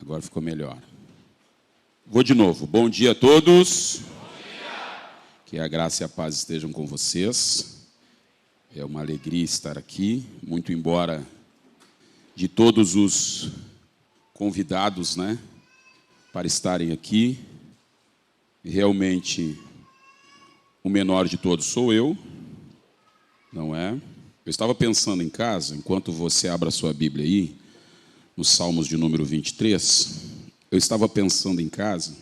Agora ficou melhor. Vou de novo. Bom dia a todos. Bom dia. Que a graça e a paz estejam com vocês. É uma alegria estar aqui, muito embora de todos os convidados, para estarem aqui. Realmente, o menor de todos sou eu, não é? Eu estava pensando em casa, enquanto você abre a sua Bíblia aí, nos Salmos de número 23, eu estava pensando em casa.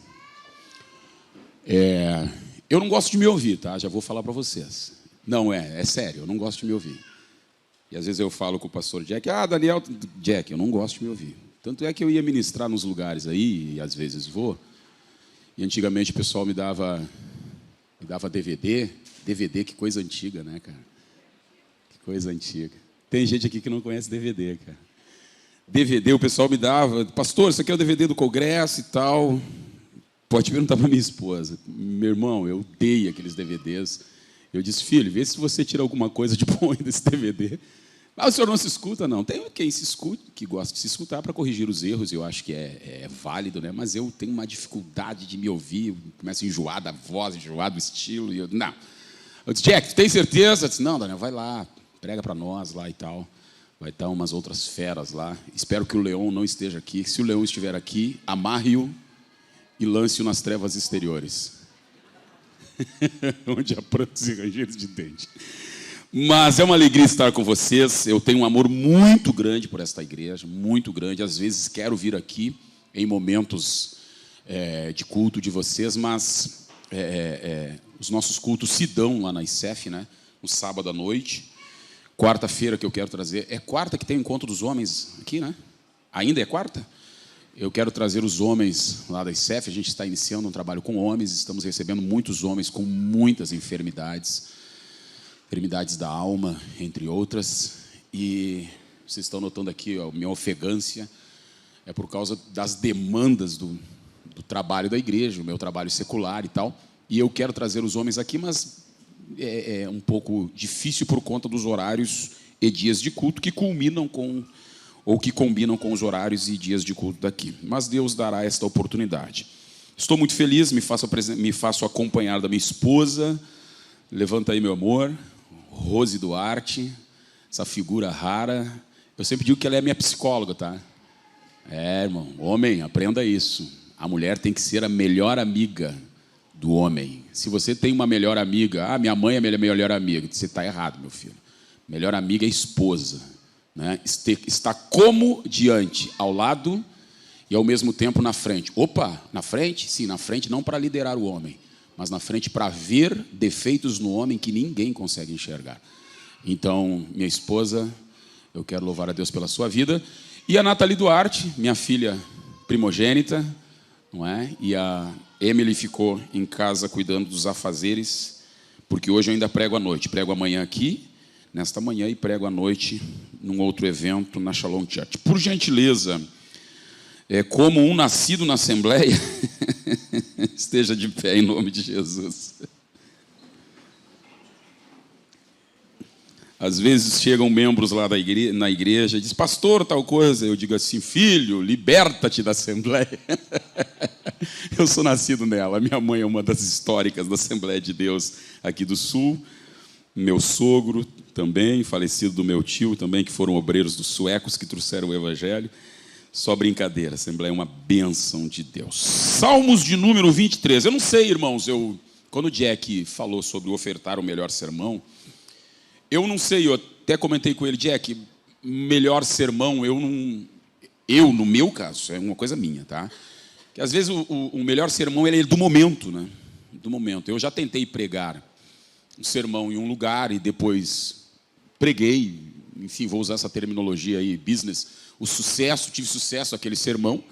Eu não gosto de me ouvir, tá? Já vou falar para vocês. Não, é sério, eu não gosto de me ouvir. E às vezes eu falo com o pastor Jack, Daniel, Jack, eu não gosto de me ouvir. Tanto é que eu ia ministrar nos lugares aí, e às vezes vou, e antigamente o pessoal me dava DVD. DVD, que coisa antiga, né, cara? Que coisa antiga. Tem gente aqui que não conhece DVD, cara. DVD, o pessoal me dava, pastor, isso aqui é o DVD do Congresso e tal. Pode perguntar para minha esposa. Meu irmão, eu odeio aqueles DVDs. Eu disse, filho, vê se você tira alguma coisa de bom desse DVD. O senhor não se escuta, não. Tem quem se escute, que gosta de se escutar para corrigir os erros, eu acho que é válido, né? Mas eu tenho uma dificuldade de me ouvir, eu começo a enjoar da voz, enjoar do estilo. E não. Eu disse, Jack, tem certeza? Eu disse, não, Daniel, vai lá, prega para nós lá e tal. Vai estar umas outras feras lá. Espero que o leão não esteja aqui. Se o leão estiver aqui, amarre-o e lance-o nas trevas exteriores. Onde há prantos e rangers de dente. Mas é uma alegria estar com vocês. Eu tenho um amor muito grande por esta igreja, muito grande. Às vezes quero vir aqui em momentos de culto de vocês, mas os nossos cultos se dão lá na ICEF, né? No sábado à noite. Quarta-feira que eu quero trazer... É quarta que tem o encontro dos homens aqui, né? Ainda é quarta? Eu quero trazer os homens lá da ICEF. A gente está iniciando um trabalho com homens. Estamos recebendo muitos homens com muitas enfermidades. Enfermidades da alma, entre outras. E vocês estão notando aqui, a minha ofegância é por causa das demandas do trabalho da igreja, o meu trabalho secular e tal. E eu quero trazer os homens aqui, mas... é um pouco difícil por conta dos horários e dias de culto que culminam com, ou que combinam com os horários e dias de culto daqui. Mas Deus dará esta oportunidade. Estou muito feliz, me faço acompanhar da minha esposa. Levanta aí, meu amor. Rose Duarte, essa figura rara. Eu sempre digo que ela é minha psicóloga, tá? Irmão, homem, aprenda isso. A mulher tem que ser a melhor amiga do homem. Se você tem uma melhor amiga, minha mãe é minha melhor amiga, você está errado, meu filho. Melhor amiga é esposa, né? Está como diante, ao lado e ao mesmo tempo na frente. Opa, na frente? Sim, na frente não para liderar o homem, mas na frente para ver defeitos no homem que ninguém consegue enxergar. Então, minha esposa, eu quero louvar a Deus pela sua vida. E a Nathalie Duarte, minha filha primogênita, não é? E a Emily ficou em casa cuidando dos afazeres, porque hoje eu ainda prego à noite. Prego amanhã aqui, nesta manhã, e prego à noite num outro evento na Shalom Church. Por gentileza, como um nascido na Assembleia, esteja de pé em nome de Jesus. Às vezes chegam membros lá na igreja e dizem, pastor, tal coisa. Eu digo assim, filho, liberta-te da Assembleia. Eu sou nascido nela. Minha mãe é uma das históricas da Assembleia de Deus aqui do Sul. Meu sogro também, falecido do meu tio também, que foram obreiros dos suecos que trouxeram o Evangelho. Só brincadeira, a Assembleia é uma bênção de Deus. Salmos de número 23. Eu não sei, irmãos, quando o Jack falou sobre ofertar o melhor sermão, eu não sei, eu até comentei com ele, Jack, melhor sermão, no meu caso, é uma coisa minha, tá? Que às vezes o melhor sermão ele é do momento, né? Do momento. Eu já tentei pregar um sermão em um lugar e depois preguei, enfim, vou usar essa terminologia aí, business, tive sucesso aquele sermão,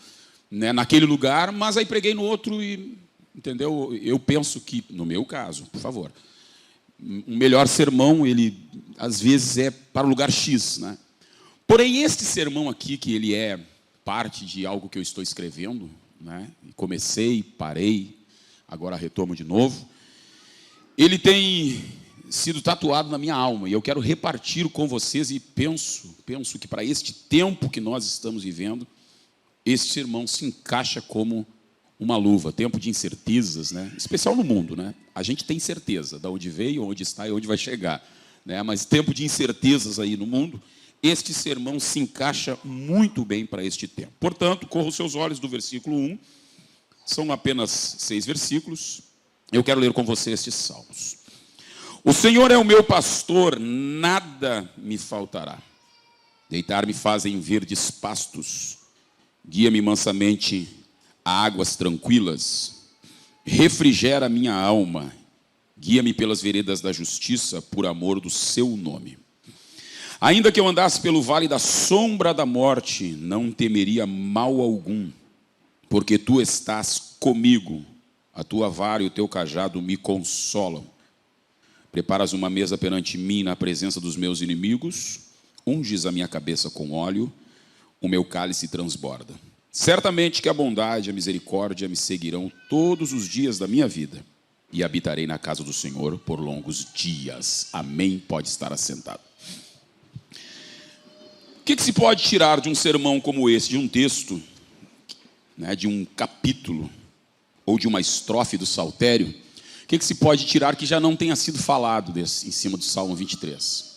né, naquele lugar, mas aí preguei no outro e, entendeu? Eu penso que, no meu caso, por favor, um melhor sermão, ele às vezes é para o lugar X, né? Porém, este sermão aqui, que ele é parte de algo que eu estou escrevendo, né? Comecei, parei, agora retomo de novo. Ele tem sido tatuado na minha alma, e eu quero repartir com vocês, e penso que para este tempo que nós estamos vivendo, este sermão se encaixa como uma luva. Tempo de incertezas, né? Especial no mundo, né? A gente tem certeza de onde veio, onde está e onde vai chegar, né? Mas tempo de incertezas aí no mundo, este sermão se encaixa muito bem para este tempo. Portanto, corra os seus olhos do versículo 1, são apenas 6 versículos. Eu quero ler com você estes salmos. O Senhor é o meu pastor, nada me faltará. Deitar-me faz em verdes pastos, guia-me mansamente a águas tranquilas, refrigera a minha alma, guia-me pelas veredas da justiça, por amor do seu nome. Ainda que eu andasse pelo vale da sombra da morte, não temeria mal algum, porque tu estás comigo, a tua vara e o teu cajado me consolam. Preparas uma mesa perante mim na presença dos meus inimigos, unges a minha cabeça com óleo, o meu cálice transborda. Certamente que a bondade e a misericórdia me seguirão todos os dias da minha vida, e habitarei na casa do Senhor por longos dias. Amém. Pode estar assentado. O que se pode tirar de um sermão como esse, de um texto, né, de um capítulo, ou de uma estrofe do saltério? O que se pode tirar que já não tenha sido falado em cima do Salmo 23?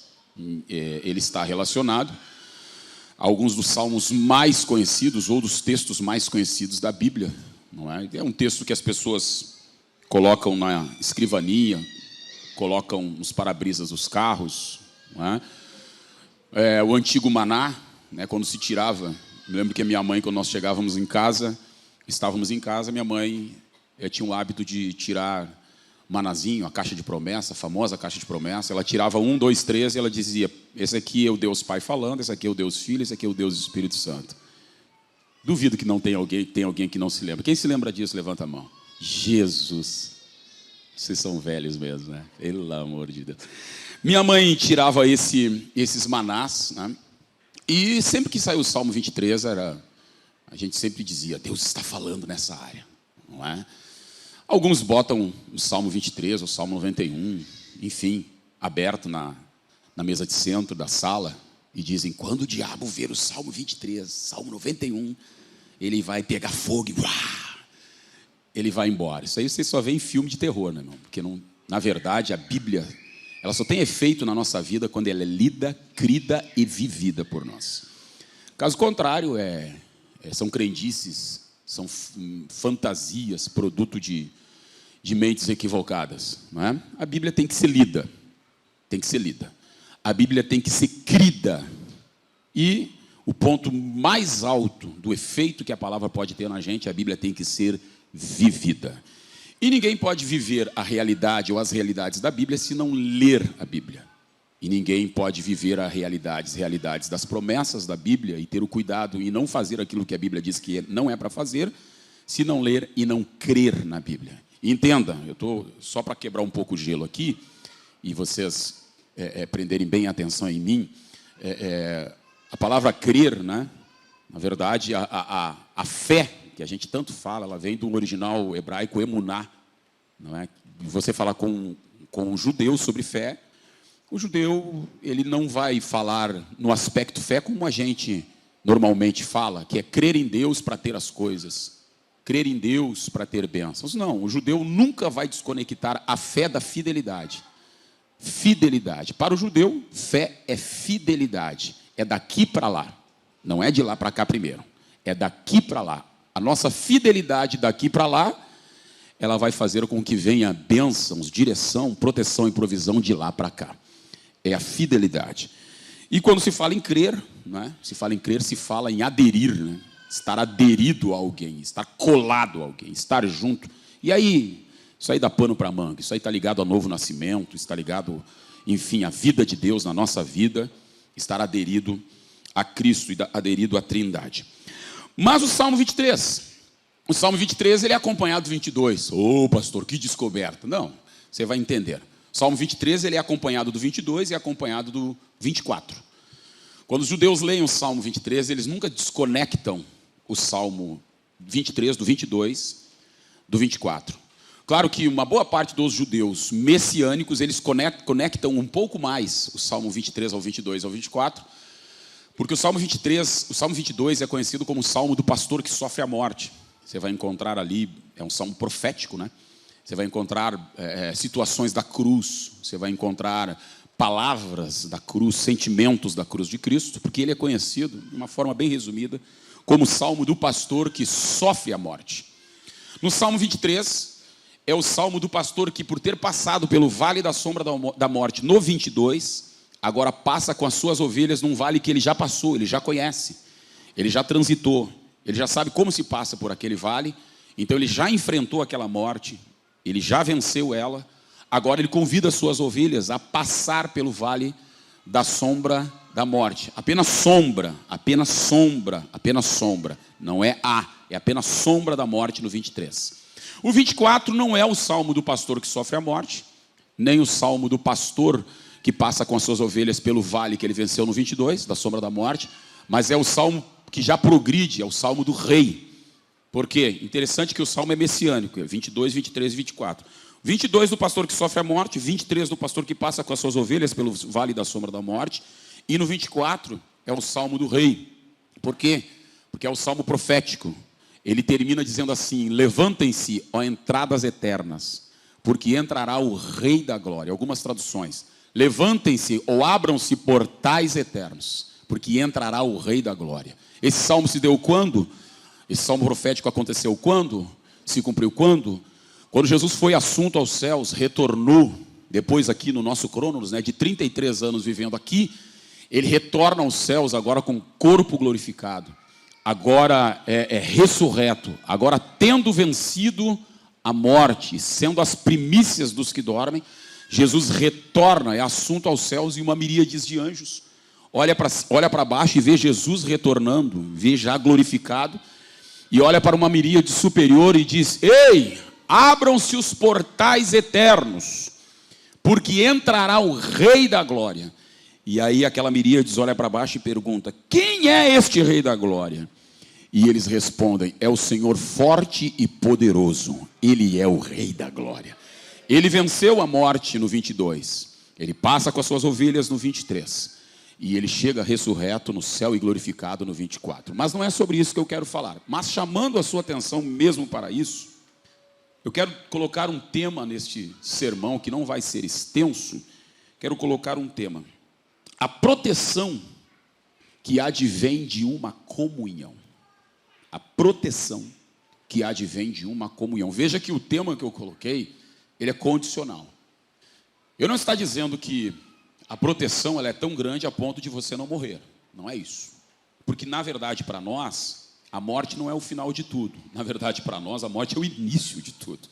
Ele está relacionado a alguns dos salmos mais conhecidos, ou dos textos mais conhecidos da Bíblia, não é? É um texto que as pessoas colocam na escrivania, colocam nos para-brisas dos carros, não é? O antigo maná, né, quando se tirava. Eu lembro que a minha mãe, quando nós estávamos em casa, minha mãe tinha o hábito de tirar manazinho, a caixa de promessa, a famosa caixa de promessa. Ela tirava 1, 2, 3 e ela dizia: esse aqui é o Deus Pai falando, esse aqui é o Deus Filho, esse aqui é o Deus Espírito Santo. Duvido que não tenha alguém que não se lembra. Quem se lembra disso, levanta a mão. Jesus, vocês são velhos mesmo, né? Pelo amor de Deus. Minha mãe tirava esses manás, né? E sempre que saiu o Salmo 23, a gente sempre dizia: Deus está falando nessa área, não é? Alguns botam o Salmo 23, o Salmo 91, enfim, aberto na mesa de centro da sala, e dizem: quando o diabo ver o Salmo 23, Salmo 91, ele vai pegar fogo e ele vai embora. Isso aí você só vê em filme de terror, né, irmão? Porque, não, na verdade, a Bíblia, ela só tem efeito na nossa vida quando ela é lida, crida e vivida por nós. Caso contrário, são crendices, são fantasias, produto de mentes equivocadas, não é? A Bíblia tem que ser lida, a Bíblia tem que ser crida, e o ponto mais alto do efeito que a palavra pode ter na gente, a Bíblia tem que ser vivida. E ninguém pode viver a realidade ou as realidades da Bíblia se não ler a Bíblia. E ninguém pode viver as realidades das promessas da Bíblia e ter o cuidado e não fazer aquilo que a Bíblia diz que não é para fazer, se não ler e não crer na Bíblia. E entenda, eu estou só para quebrar um pouco o gelo aqui, e vocês prenderem bem a atenção em mim. A palavra crer, né? Na verdade, a fé, que a gente tanto fala, ela vem do original hebraico emuná, não é? Você falar com um judeu sobre fé, o judeu, ele não vai falar no aspecto fé como a gente normalmente fala, que é crer em Deus para ter as coisas, crer em Deus para ter bênçãos. Não, o judeu nunca vai desconectar a fé da fidelidade. Fidelidade. Para o judeu, fé é fidelidade. É daqui para lá. Não é de lá para cá primeiro. É daqui para lá. A nossa fidelidade daqui para lá, ela vai fazer com que venha bênçãos, direção, proteção e provisão de lá para cá. É a fidelidade. E quando se fala em crer, né? Se fala em crer, se fala em aderir, né? Estar aderido a alguém, estar colado a alguém, estar junto. E aí, isso aí dá pano para manga. Isso aí está ligado ao novo nascimento, está ligado, enfim, à vida de Deus na nossa vida, estar aderido a Cristo e aderido à Trindade. Mas o Salmo 23, ele é acompanhado do 22. Ô, pastor, que descoberta. Não, você vai entender. O Salmo 23, ele é acompanhado do 22 e é acompanhado do 24. Quando os judeus leem o Salmo 23, eles nunca desconectam o Salmo 23 do 22 do 24. Claro que uma boa parte dos judeus messiânicos, eles conectam um pouco mais o Salmo 23 ao 22 ao 24, Porque o Salmo 23, o Salmo 22 é conhecido como o Salmo do pastor que sofre a morte. Você vai encontrar ali, é um salmo profético, né? Você vai encontrar situações da cruz, você vai encontrar palavras da cruz, sentimentos da cruz de Cristo, porque ele é conhecido, de uma forma bem resumida, como o Salmo do pastor que sofre a morte. No Salmo 23, é o Salmo do pastor que, por ter passado pelo vale da sombra da morte, no 22, agora passa com as suas ovelhas num vale que ele já passou, ele já conhece, ele já transitou, ele já sabe como se passa por aquele vale, então ele já enfrentou aquela morte, ele já venceu ela, agora ele convida as suas ovelhas a passar pelo vale da sombra da morte. Apenas sombra, apenas sombra, apenas sombra. Não é apenas sombra da morte no 23. O 24 não é o salmo do pastor que sofre a morte, nem o salmo do pastor que passa com as suas ovelhas pelo vale que ele venceu no 22, da sombra da morte, mas é o salmo que já progride, é o salmo do rei. Por quê? Interessante que o salmo é messiânico, 22, 23 e 24. 22 do pastor que sofre a morte, 23 do pastor que passa com as suas ovelhas pelo vale da sombra da morte, e no 24 é o salmo do rei. Por quê? Porque é o salmo profético. Ele termina dizendo assim: levantem-se, ó entradas eternas, porque entrará o rei da glória. Algumas traduções: levantem-se ou abram-se portais eternos, porque entrará o rei da glória. Esse salmo se deu quando? Esse salmo profético aconteceu quando? Se cumpriu quando? Quando Jesus foi assunto aos céus, retornou, depois aqui no nosso Cronos, de 33 anos vivendo aqui, ele retorna aos céus agora com corpo glorificado, agora é ressurreto, agora tendo vencido a morte, sendo as primícias dos que dormem, Jesus retorna, é assunto aos céus e uma miríade de anjos olha para baixo e vê Jesus retornando, vê já glorificado, e olha para uma miríade superior e diz: ei, abram-se os portais eternos, porque entrará o Rei da Glória. E aí aquela miríade olha para baixo e pergunta: quem é este Rei da Glória? E eles respondem: é o Senhor forte e poderoso, Ele é o Rei da Glória. Ele venceu a morte no 22, ele passa com as suas ovelhas no 23, e ele chega ressurreto no céu e glorificado no 24. Mas não é sobre isso que eu quero falar. Mas chamando a sua atenção mesmo para isso, eu quero colocar um tema neste sermão, que não vai ser extenso. Quero colocar um tema: a proteção que advém de uma comunhão. A proteção que advém de uma comunhão. Veja que o tema que eu coloquei, ele é condicional. Eu não estou dizendo que a proteção ela é tão grande a ponto de você não morrer. Não é isso. Porque, na verdade, para nós, a morte não é o final de tudo. Na verdade, para nós, a morte é o início de tudo.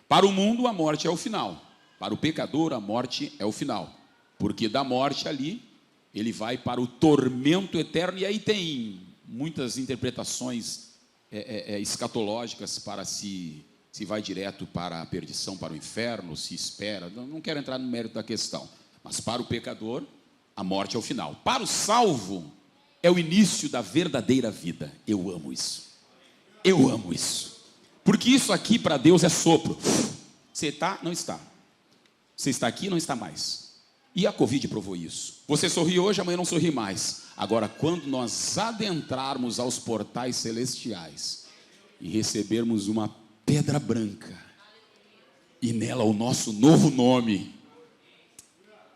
Para o mundo, a morte é o final. Para o pecador, a morte é o final. Porque da morte ali, ele vai para o tormento eterno. E aí tem muitas interpretações escatológicas para se vai direto para a perdição, para o inferno, se espera. Não quero entrar no mérito da questão. Mas para o pecador, a morte é o final. Para o salvo, é o início da verdadeira vida. Eu amo isso. Eu amo isso. Porque isso aqui para Deus é sopro. Você está? Não está. Você está aqui? Não está mais. E a Covid provou isso. Você sorri hoje, amanhã não sorri mais. Agora, quando nós adentrarmos aos portais celestiais e recebermos uma pedra branca e nela o nosso novo nome,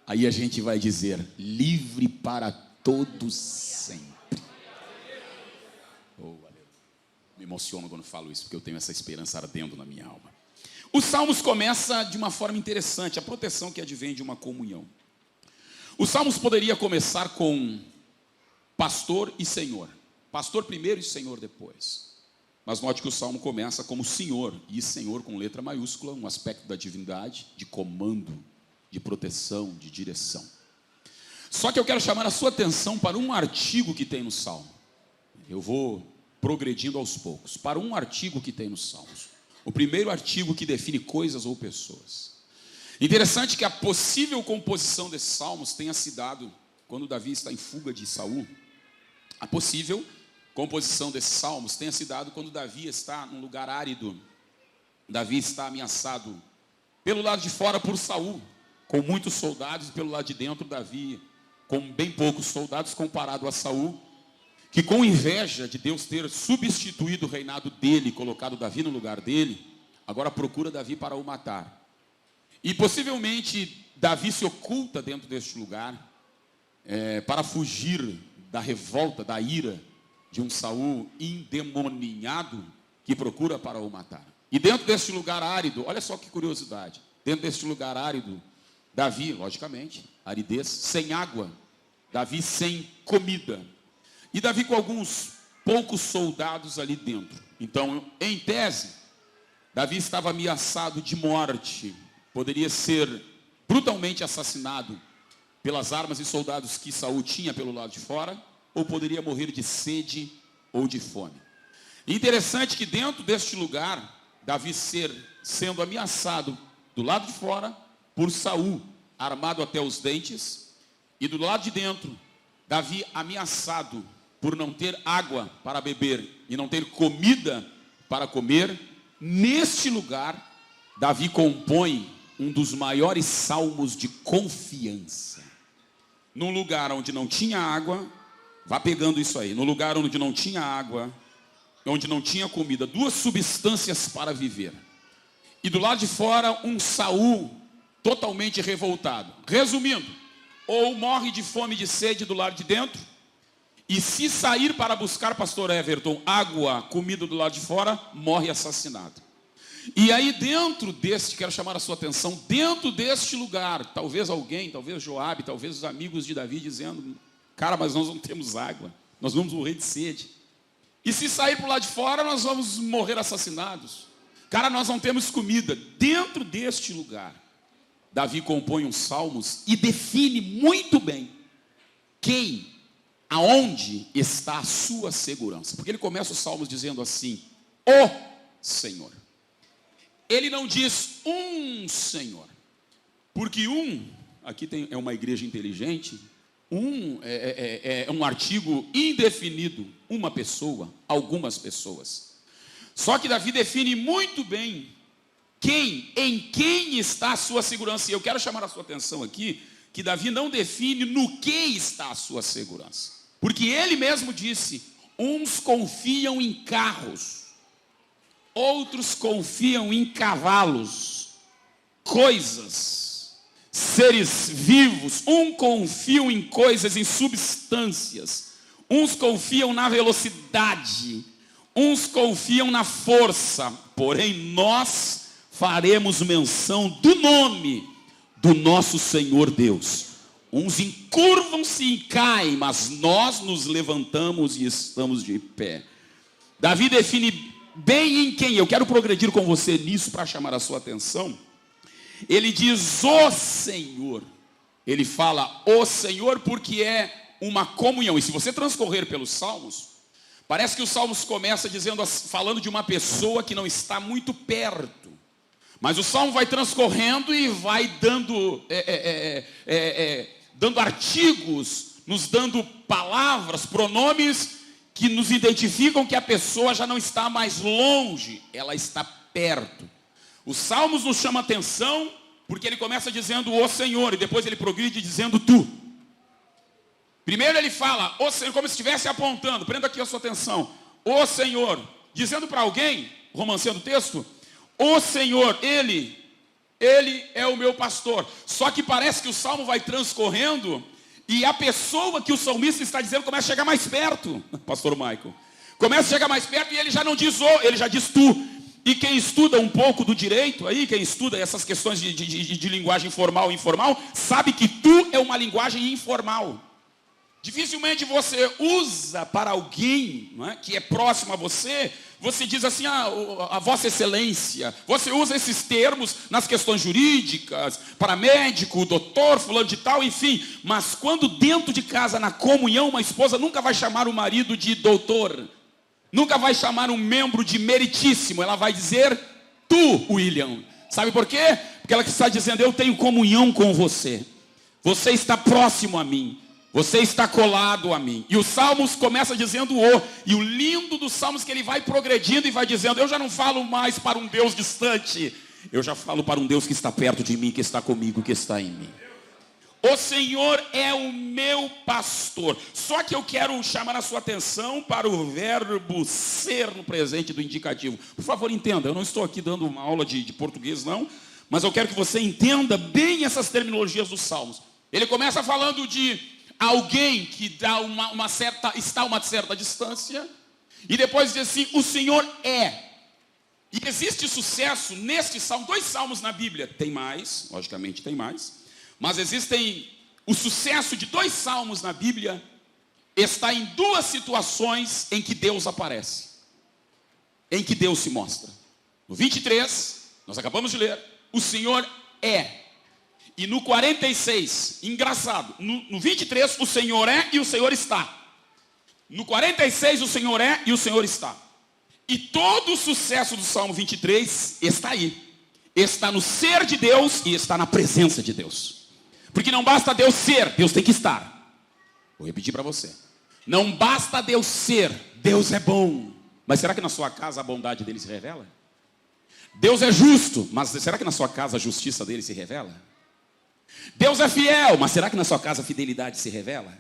aí a gente vai dizer: livre para todos sempre. Oh, valeu. Me emociono quando falo isso, porque eu tenho essa esperança ardendo na minha alma. Os Salmos começa de uma forma interessante, a proteção que advém de uma comunhão. Os Salmos poderia começar com pastor e senhor. Pastor primeiro e senhor depois. Mas note que o Salmo começa como Senhor, e Senhor com letra maiúscula, um aspecto da divindade, de comando, de proteção, de direção. Só que eu quero chamar a sua atenção para um artigo que tem no Salmo. Eu vou progredindo aos poucos. Para um artigo que tem nos Salmos. O primeiro artigo que define coisas ou pessoas. Interessante que a possível composição desses Salmos tenha se dado quando Davi está em fuga de Saul. A possível composição desses Salmos tenha se dado quando Davi está num lugar árido. Davi está ameaçado pelo lado de fora por Saul, com muitos soldados, e pelo lado de dentro Davi com bem poucos soldados comparado a Saul, que com inveja de Deus ter substituído o reinado dele, colocado Davi no lugar dele, agora procura Davi para o matar. E possivelmente Davi se oculta dentro deste lugar para fugir da revolta, da ira de um Saul endemoninhado que procura para o matar. E dentro deste lugar árido, olha só que curiosidade, dentro deste lugar árido, Davi, logicamente, aridez, sem água, Davi sem comida, e Davi com alguns poucos soldados ali dentro. Então, em tese, Davi estava ameaçado de morte, poderia ser brutalmente assassinado pelas armas e soldados que Saul tinha pelo lado de fora, ou poderia morrer de sede ou de fome. Interessante que dentro deste lugar, Davi sendo ameaçado do lado de fora por Saul, armado até os dentes, e do lado de dentro, Davi ameaçado por não ter água para beber e não ter comida para comer. Neste lugar, Davi compõe um dos maiores salmos de confiança. Num lugar onde não tinha água, vá pegando isso aí, no lugar onde não tinha água, onde não tinha comida, duas substâncias para viver. E do lado de fora, um Saul totalmente revoltado. Resumindo, ou morre de fome e de sede do lado de dentro, e se sair para buscar, pastor Everton, água, comida do lado de fora, morre assassinado. E aí dentro deste, quero chamar a sua atenção, dentro deste lugar, talvez alguém, talvez Joabe, talvez os amigos de Davi dizendo, cara, mas nós não temos água, nós vamos morrer de sede. E se sair para o lado de fora, nós vamos morrer assassinados. Cara, nós não temos comida. Dentro deste lugar, Davi compõe uns salmos e define muito bem quem, aonde está a sua segurança. Porque ele começa os salmos dizendo assim, ó Senhor. Ele não diz um Senhor. Porque aqui é uma igreja inteligente, é um artigo indefinido, uma pessoa, algumas pessoas. Só que Davi define muito bem em quem está a sua segurança. E eu quero chamar a sua atenção aqui, que Davi não define no que está a sua segurança. Porque ele mesmo disse, uns confiam em carros, outros confiam em cavalos, coisas, seres vivos. Confiam em coisas, em substâncias. Uns confiam na velocidade, uns confiam na força. Porém, nós faremos menção do nome do nosso Senhor Deus. Uns encurvam-se e caem, mas nós nos levantamos e estamos de pé. Davi define bem em quem. Eu quero progredir com você nisso para chamar a sua atenção. Ele diz o Senhor. Ele fala o Senhor porque é uma comunhão. E se você transcorrer pelos salmos, parece que os salmos começam falando de uma pessoa que não está muito perto. Mas o salmo vai transcorrendo e vai dando artigos, nos dando palavras, pronomes que nos identificam que a pessoa já não está mais longe, ela está perto. Os salmos nos chamam a atenção porque ele começa dizendo o Senhor e depois ele progride dizendo tu. Primeiro ele fala o Senhor, como se estivesse apontando, prenda aqui a sua atenção, o Senhor, dizendo para alguém, romancando o texto, o Senhor, Ele é o meu pastor. Só que parece que o salmo vai transcorrendo e a pessoa que o salmista está dizendo começa a chegar mais perto. Pastor Michael. Começa a chegar mais perto e ele já não diz o, ele já diz tu. E quem estuda um pouco do direito, aí, quem estuda essas questões de linguagem formal e informal, sabe que tu é uma linguagem informal. Dificilmente você usa para alguém, não é, que é próximo a você, você diz assim, a vossa excelência. Você usa esses termos nas questões jurídicas, para médico, doutor, fulano de tal, enfim. Mas quando dentro de casa, na comunhão, uma esposa nunca vai chamar o marido de doutor. Nunca vai chamar um membro de meritíssimo. Ela vai dizer, tu, William. Sabe por quê? Porque ela está dizendo, eu tenho comunhão com você. Você está próximo a mim. Você está colado a mim. E os salmos começam dizendo o. E o lindo dos salmos é que ele vai progredindo e vai dizendo, eu já não falo mais para um Deus distante. Eu já falo para um Deus que está perto de mim, que está comigo, que está em mim. O Senhor é o meu pastor. Só que eu quero chamar a sua atenção para o verbo ser no presente do indicativo. Por favor, entenda, eu não estou aqui dando uma aula de português, não. Mas eu quero que você entenda bem essas terminologias dos Salmos. Ele começa falando de alguém que dá está a uma certa distância. E depois diz assim, o Senhor é. E existe sucesso neste salmo, 2 salmos na Bíblia. Tem mais, logicamente tem mais. Mas existem, o sucesso de 2 salmos na Bíblia está em 2 situações em que Deus aparece. Em que Deus se mostra. No 23, nós acabamos de ler, o Senhor é. E no 46, engraçado, no 23 o Senhor é e o Senhor está. No 46 o Senhor é e o Senhor está. E todo o sucesso do Salmo 23 está aí. Está no ser de Deus e está na presença de Deus. Porque não basta Deus ser, Deus tem que estar. Vou repetir para você. Não basta Deus ser, Deus é bom. Mas será que na sua casa a bondade dele se revela? Deus é justo, mas será que na sua casa a justiça dele se revela? Deus é fiel, mas será que na sua casa a fidelidade se revela?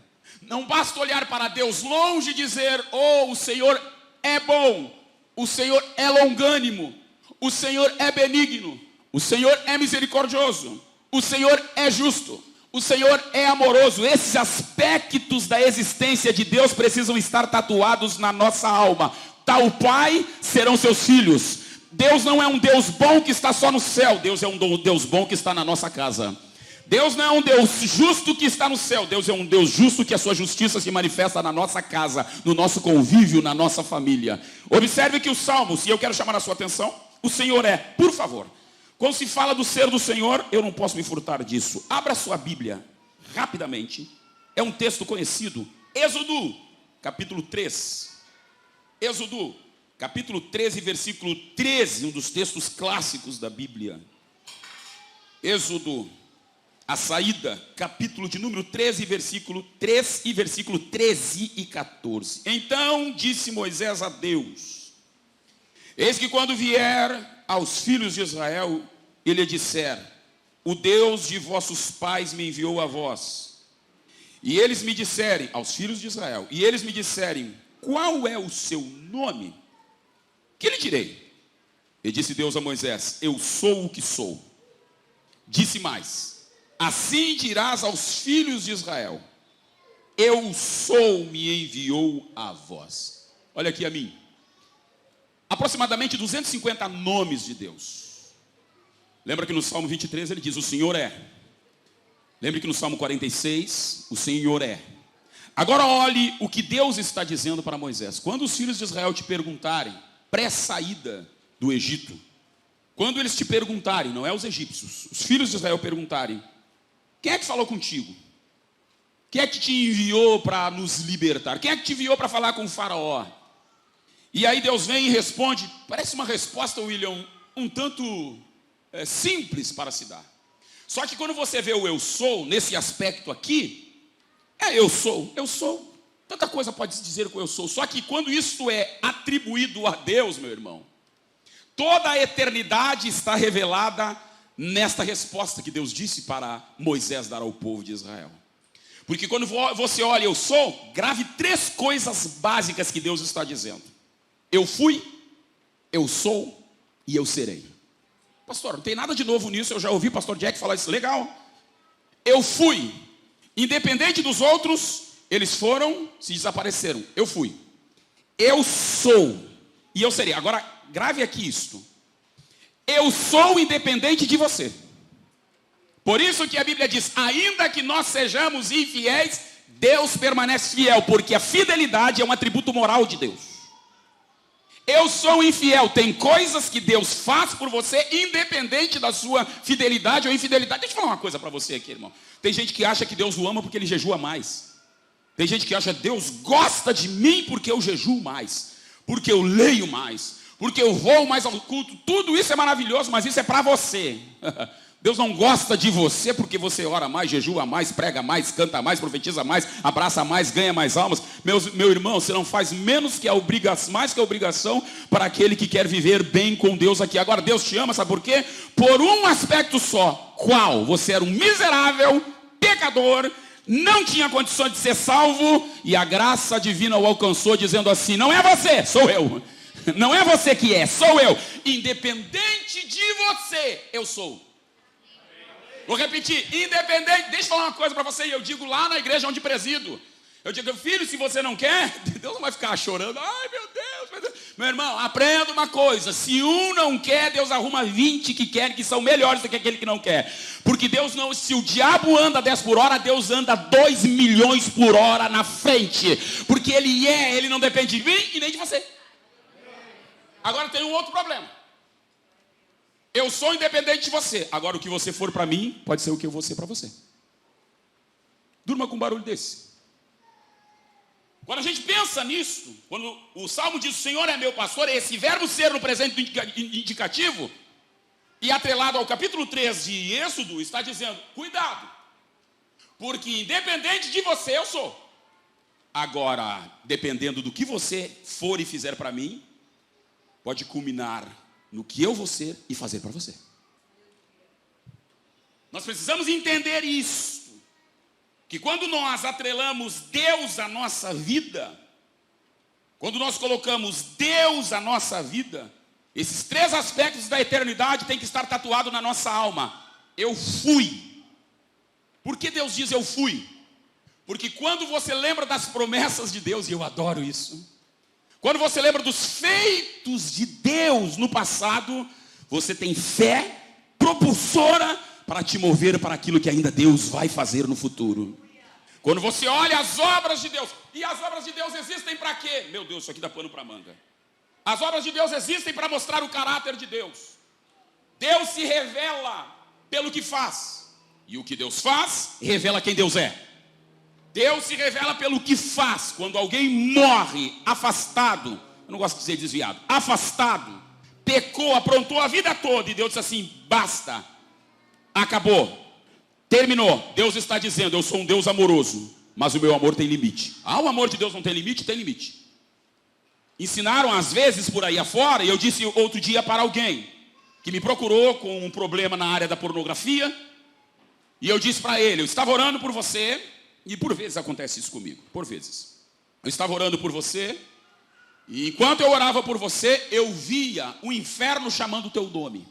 Não basta olhar para Deus longe e dizer, oh, o Senhor é bom, o Senhor é longânimo, o Senhor é benigno, o Senhor é misericordioso, o Senhor é justo, o Senhor é amoroso. Esses aspectos da existência de Deus precisam estar tatuados na nossa alma. Tal pai serão seus filhos. Deus não é um Deus bom que está só no céu. Deus é um Deus bom que está na nossa casa. Deus não é um Deus justo que está no céu. Deus é um Deus justo que a sua justiça se manifesta na nossa casa, no nosso convívio, na nossa família. Observe que os salmos, e eu quero chamar a sua atenção, o Senhor é, por favor. Quando se fala do ser do Senhor, eu não posso me furtar disso. Abra sua Bíblia, rapidamente. É um texto conhecido. Êxodo, capítulo 3. Êxodo, capítulo 13, versículo 13. Um dos textos clássicos da Bíblia. Êxodo, a saída, capítulo de número 13, versículo 3 e versículo 13 e 14. Então disse Moisés a Deus: eis que quando vier aos filhos de Israel, ele lhe disser, o Deus de vossos pais me enviou a vós. E eles me disserem, aos filhos de Israel, e eles me disserem, qual é o seu nome? Que lhe direi? E disse Deus a Moisés, eu sou o que sou. Disse mais, assim dirás aos filhos de Israel, eu sou, me enviou a vós. Olha aqui a mim. Aproximadamente 250 nomes de Deus. Lembra que no Salmo 23 ele diz, o Senhor é. Lembra que no Salmo 46, o Senhor é. Agora olhe o que Deus está dizendo para Moisés. Quando os filhos de Israel te perguntarem, pré-saída do Egito, quando eles te perguntarem, não é os egípcios, os filhos de Israel perguntarem, quem é que falou contigo? Quem é que te enviou para nos libertar? Quem é que te enviou para falar com o faraó? E aí Deus vem e responde, parece uma resposta, William, um tanto simples para se dar. Só que quando você vê o eu sou, nesse aspecto aqui, eu sou. Tanta coisa pode se dizer com eu sou. Só que quando isso é atribuído a Deus, meu irmão, toda a eternidade está revelada nesta resposta que Deus disse para Moisés dar ao povo de Israel. Porque quando você olha eu sou, grave 3 coisas básicas que Deus está dizendo. Eu fui, eu sou e eu serei. Pastor, não tem nada de novo nisso, eu já ouvi o pastor Jack falar isso. Legal. Eu fui. Independente dos outros, eles foram, se desapareceram. Eu fui. Eu sou e eu serei. Agora, grave aqui isto. Eu sou independente de você. Por isso que a Bíblia diz, ainda que nós sejamos infiéis, Deus permanece fiel, porque a fidelidade é um atributo moral de Deus. Eu sou infiel, tem coisas que Deus faz por você, independente da sua fidelidade ou infidelidade. Deixa eu falar uma coisa para você aqui, irmão. Tem gente que acha que Deus o ama porque ele jejua mais. Tem gente que acha que Deus gosta de mim porque eu jejuo mais, porque eu leio mais, porque eu vou mais ao culto. Tudo isso é maravilhoso, mas isso é para você. Deus não gosta de você porque você ora mais, jejua mais, prega mais, canta mais, profetiza mais, abraça mais, ganha mais almas. Meu irmão, você não faz menos que mais que a obrigação para aquele que quer viver bem com Deus aqui. Agora, Deus te ama, sabe por quê? Por um aspecto só. Qual? Você era um miserável pecador, não tinha condições de ser salvo, e a graça divina o alcançou, dizendo assim: não é você, sou eu. Não é você que é, sou eu. Independente de você, eu sou. Vou repetir, independente. Deixa eu falar uma coisa para você, e eu digo lá na igreja onde presido. Eu digo: filho, se você não quer, Deus não vai ficar chorando. Ai, meu Deus, meu Deus. Meu irmão, aprenda uma coisa: se um não quer, Deus arruma 20 que querem, que são melhores do que aquele que não quer. Porque Deus não, se o diabo anda 10 por hora, Deus anda 2 milhões por hora na frente. Porque ele não depende de mim e nem de você. Agora tem um outro problema. Eu sou independente de você. Agora o que você for para mim, pode ser o que eu vou ser para você. Durma com um barulho desse. Quando a gente pensa nisso, quando o Salmo diz: o Senhor é meu pastor, esse verbo ser no presente indicativo, e atrelado ao capítulo 3 de Êxodo, está dizendo: cuidado, porque independente de você eu sou. Agora, dependendo do que você for e fizer para mim, pode culminar no que eu vou ser e fazer para você. Nós precisamos entender isso. Que quando nós atrelamos Deus à nossa vida, quando nós colocamos Deus à nossa vida, esses 3 aspectos da eternidade têm que estar tatuados na nossa alma. Eu fui. Por que Deus diz eu fui? Porque quando você lembra das promessas de Deus, e eu adoro isso, quando você lembra dos feitos de Deus no passado, você tem fé propulsora para te mover para aquilo que ainda Deus vai fazer no futuro. Quando você olha as obras de Deus, e as obras de Deus existem para quê? Meu Deus, isso aqui dá pano para manga. As obras de Deus existem para mostrar o caráter de Deus. Deus se revela pelo que faz, e o que Deus faz, revela quem Deus é. Deus se revela pelo que faz. Quando alguém morre afastado, eu não gosto de dizer desviado, afastado, pecou, aprontou a vida toda, e Deus disse assim: basta, acabou, terminou. Deus está dizendo: eu sou um Deus amoroso, mas o meu amor tem limite. O amor de Deus não tem limite? Tem limite. Ensinaram às vezes por aí afora, e eu disse outro dia para alguém que me procurou com um problema na área da pornografia, e eu disse para ele: eu estava orando por você, e por vezes acontece isso comigo, por vezes. Eu estava orando por você, e enquanto eu orava por você, eu via o inferno chamando o teu nome.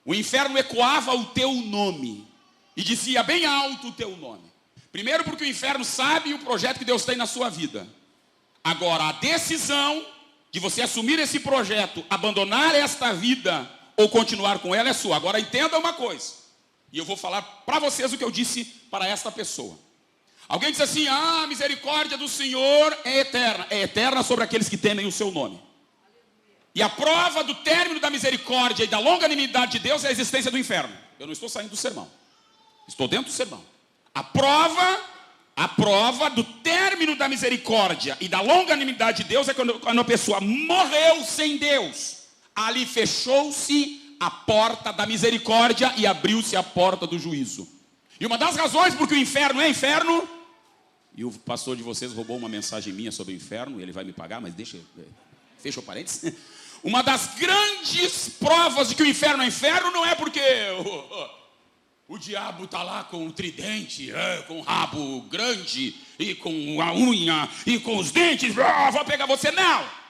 O inferno ecoava o teu nome, e dizia bem alto o teu nome. Primeiro porque o inferno sabe o projeto que Deus tem na sua vida. Agora, a decisão de você assumir esse projeto, abandonar esta vida, ou continuar com ela é sua. Agora entenda uma coisa, e eu vou falar para vocês o que eu disse para esta pessoa. Alguém disse assim: a misericórdia do Senhor é eterna. É eterna sobre aqueles que temem o seu nome. E a prova do término da misericórdia e da longanimidade de Deus é a existência do inferno. Eu não estou saindo do sermão, estou dentro do sermão. A prova do término da misericórdia e da longanimidade de Deus é quando a pessoa morreu sem Deus. Ali fechou-se a porta da misericórdia e abriu-se a porta do juízo. E uma das razões porque o inferno é inferno, e o pastor de vocês roubou uma mensagem minha sobre o inferno, ele vai me pagar, mas fecha o parênteses. Uma das grandes provas de que o inferno é inferno não é porque o diabo está lá com o tridente, com o rabo grande, e com a unha, e com os dentes, vou pegar você, não.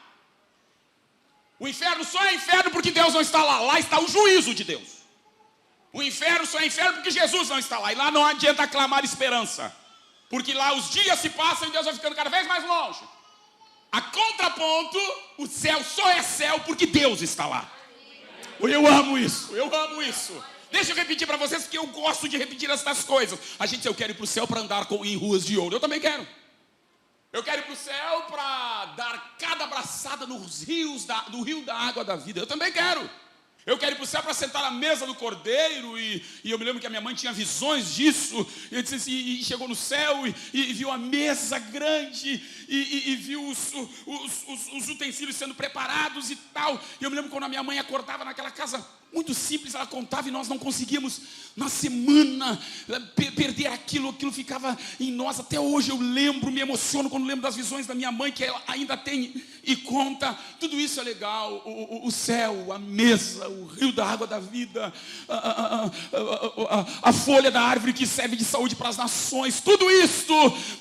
O inferno só é inferno porque Deus não está lá, lá está o juízo de Deus. O inferno só é inferno porque Jesus não está lá, e lá não adianta clamar esperança, porque lá os dias se passam e Deus vai ficando cada vez mais longe. A contraponto, o céu só é céu porque Deus está lá. Eu amo isso, eu amo isso. Deixa eu repetir para vocês, que eu gosto de repetir essas coisas. A gente, eu quero ir para o céu para andar em ruas de ouro. Eu também quero. Eu quero ir para o céu para dar cada abraçada nos rios do rio da água da vida. Eu também quero. Eu quero ir para o céu para sentar à mesa do Cordeiro. E eu me lembro que a minha mãe tinha visões disso. Eu disse assim, e chegou no céu e viu a mesa grande. E viu os utensílios sendo preparados e tal. E eu me lembro quando a minha mãe acordava naquela casa muito simples, ela contava e nós não conseguíamos, na semana, perder aquilo ficava em nós. Até hoje eu lembro, me emociono quando lembro das visões da minha mãe, que ela ainda tem e conta. Tudo isso é legal, o céu, a mesa, o rio da água da vida, a folha da árvore que serve de saúde para as nações, tudo isso.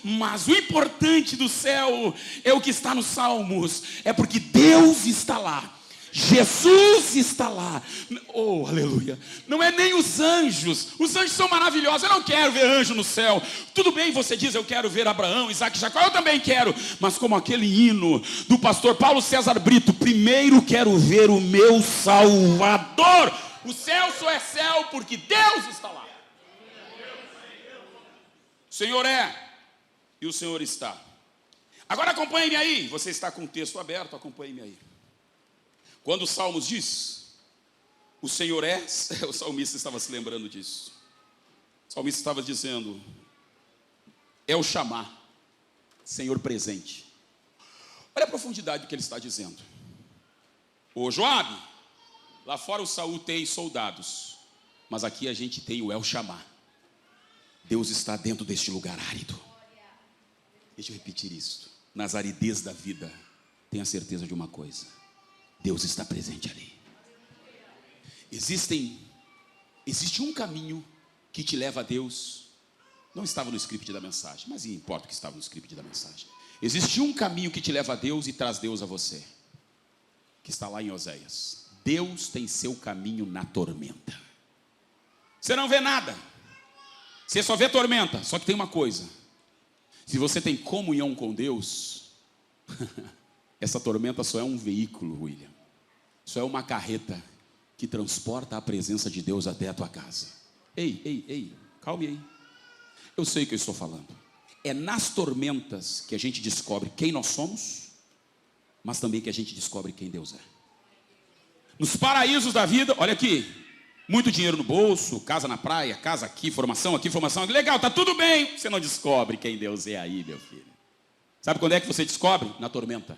Mas o importante do céu é o que está nos Salmos, é porque Deus está lá. Jesus está lá. Oh, aleluia. Não é nem os anjos são maravilhosos. Eu não quero ver anjo no céu. Tudo bem, você diz, eu quero ver Abraão, Isaac e Jacó. Eu também quero. Mas como aquele hino do pastor Paulo César Brito, primeiro quero ver o meu Salvador. O céu só é céu porque Deus está lá. O Senhor é e o Senhor está. Agora acompanhe-me aí. Você está com o texto aberto, acompanhe-me aí. Quando os Salmos diz, o Senhor é, o salmista estava se lembrando disso. O salmista estava dizendo, é o chamar, Senhor presente. Olha a profundidade do que ele está dizendo. Ô Joabe, lá fora o Saul tem soldados, mas aqui a gente tem o El Chamar. Deus está dentro deste lugar árido. Deixa eu repetir isso. Nas aridez da vida, tenha certeza de uma coisa. Deus está presente ali. Existe um caminho que te leva a Deus. Não estava no script da mensagem, mas importa que estava no script da mensagem. Existe um caminho que te leva a Deus e traz Deus a você, que está lá em Oséias. Deus tem seu caminho na tormenta. Você não vê nada, você só vê tormenta. Só que tem uma coisa: se você tem comunhão com Deus, essa tormenta só é um veículo, William. Só é uma carreta que transporta a presença de Deus até a tua casa. Ei, calme aí. Eu sei o que eu estou falando. É nas tormentas que a gente descobre quem nós somos, mas também que a gente descobre quem Deus é. Nos paraísos da vida, olha aqui, muito dinheiro no bolso, casa na praia, casa aqui, formação aqui, legal, tá tudo bem. Você não descobre quem Deus é aí, meu filho. Sabe quando é que você descobre? Na tormenta.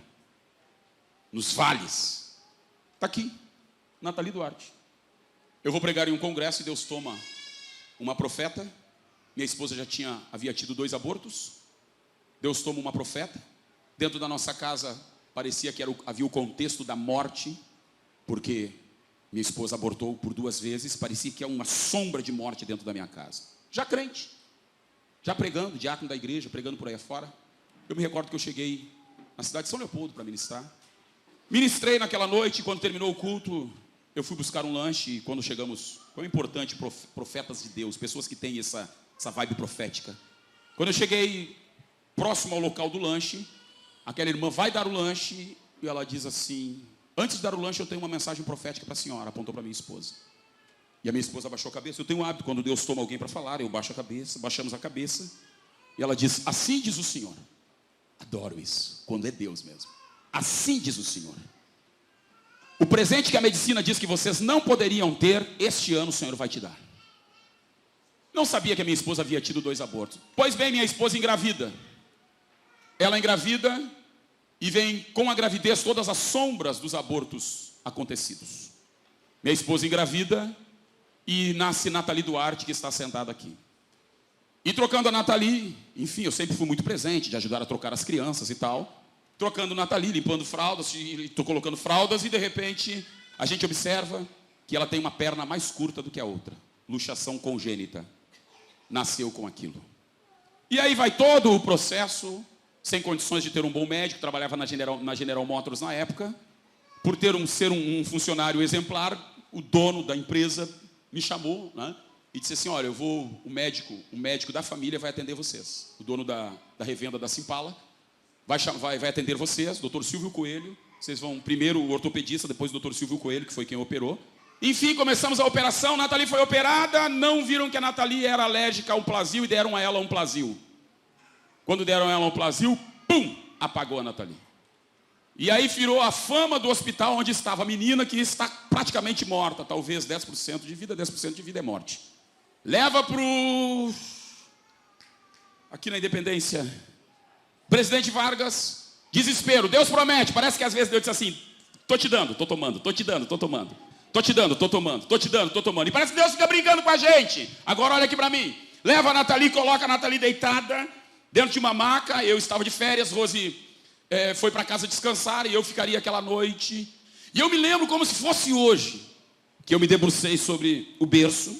Nos vales. Está aqui, Nathalie Duarte. Eu vou pregar em um congresso e Deus toma uma profeta. Minha esposa havia tido 2 abortos. Deus toma uma profeta. Dentro da nossa casa parecia que havia o contexto da morte, porque minha esposa abortou por 2 vezes. Parecia que é uma sombra de morte dentro da minha casa. Já crente, já pregando, diácono da igreja, pregando por aí afora. Eu me recordo que eu cheguei na cidade de São Leopoldo para ministrar. Ministrei naquela noite, quando terminou o culto, eu fui buscar um lanche, e quando chegamos, foi importante, profetas de Deus, pessoas que têm essa vibe profética. Quando eu cheguei próximo ao local do lanche, aquela irmã vai dar o lanche, e ela diz assim, antes de dar o lanche eu tenho uma mensagem profética para a senhora, apontou para minha esposa. E a minha esposa abaixou a cabeça. Eu tenho um hábito, quando Deus toma alguém para falar, eu baixo a cabeça, baixamos a cabeça, e ela diz, assim diz o Senhor. Adoro isso, quando é Deus mesmo. Assim diz o Senhor. O presente que a medicina diz que vocês não poderiam ter, este ano o Senhor vai te dar. Não sabia que a minha esposa havia tido 2 abortos. Pois bem, minha esposa engravida. Ela engravida e vem com a gravidez todas as sombras dos abortos acontecidos. Minha esposa engravida e nasce Nathalie Duarte, que está sentada aqui. E trocando a Nathalie, enfim, eu sempre fui muito presente, de ajudar a trocar as crianças e tal. Trocando Nathalie, limpando fraldas, estou colocando fraldas, e de repente a gente observa que ela tem uma perna mais curta do que a outra. Luxação congênita. Nasceu com aquilo. E aí vai todo o processo, sem condições de ter um bom médico, trabalhava na General Motors na época. Por ser um funcionário exemplar, o dono da empresa me chamou, né, e disse assim, olha, o médico da família vai atender vocês. O dono da revenda da Simpala vai atender vocês, Dr. Silvio Coelho. Vocês vão primeiro o ortopedista, depois o Dr. Silvio Coelho, que foi quem operou. Enfim, começamos a operação, Nathalie foi operada, não viram que a Nathalie era alérgica ao Plasil e deram a ela um Plasil. Quando deram a ela um Plasil, pum, apagou a Nathalie. E aí virou a fama do hospital onde estava a menina, que está praticamente morta, talvez 10% de vida, 10% de vida é morte. Leva aqui na Independência, Presidente Vargas, desespero, Deus promete, parece que às vezes Deus diz assim, estou te dando, estou tomando, estou te dando, estou tomando. Tô te dando, tô tomando, tô te dando, tô tomando. E parece que Deus fica brincando com a gente. Agora olha aqui para mim. Leva a Nathalie, coloca a Nathalie deitada dentro de uma maca. Eu estava de férias, Rose foi para casa descansar e eu ficaria aquela noite. E eu me lembro como se fosse hoje, que eu me debrucei sobre o berço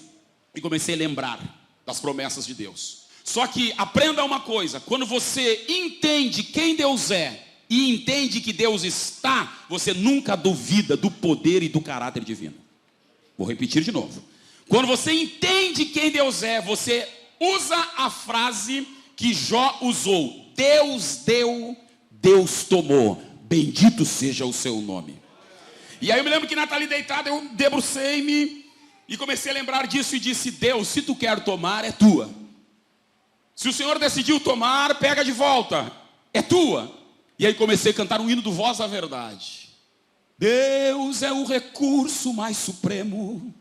e comecei a lembrar das promessas de Deus. Só que aprenda uma coisa, quando você entende quem Deus é e entende que Deus está, você nunca duvida do poder e do caráter divino. Vou repetir de novo. Quando você entende quem Deus é, você usa a frase que Jó usou: Deus deu, Deus tomou, bendito seja o seu nome. E aí eu me lembro que Nathalie deitada, eu debrucei-me e comecei a lembrar disso e disse: Deus, se tu quer tomar, é tua. Se o Senhor decidiu tomar, pega de volta, é tua. E aí comecei a cantar um hino do Voz da Verdade. Deus é o recurso mais supremo,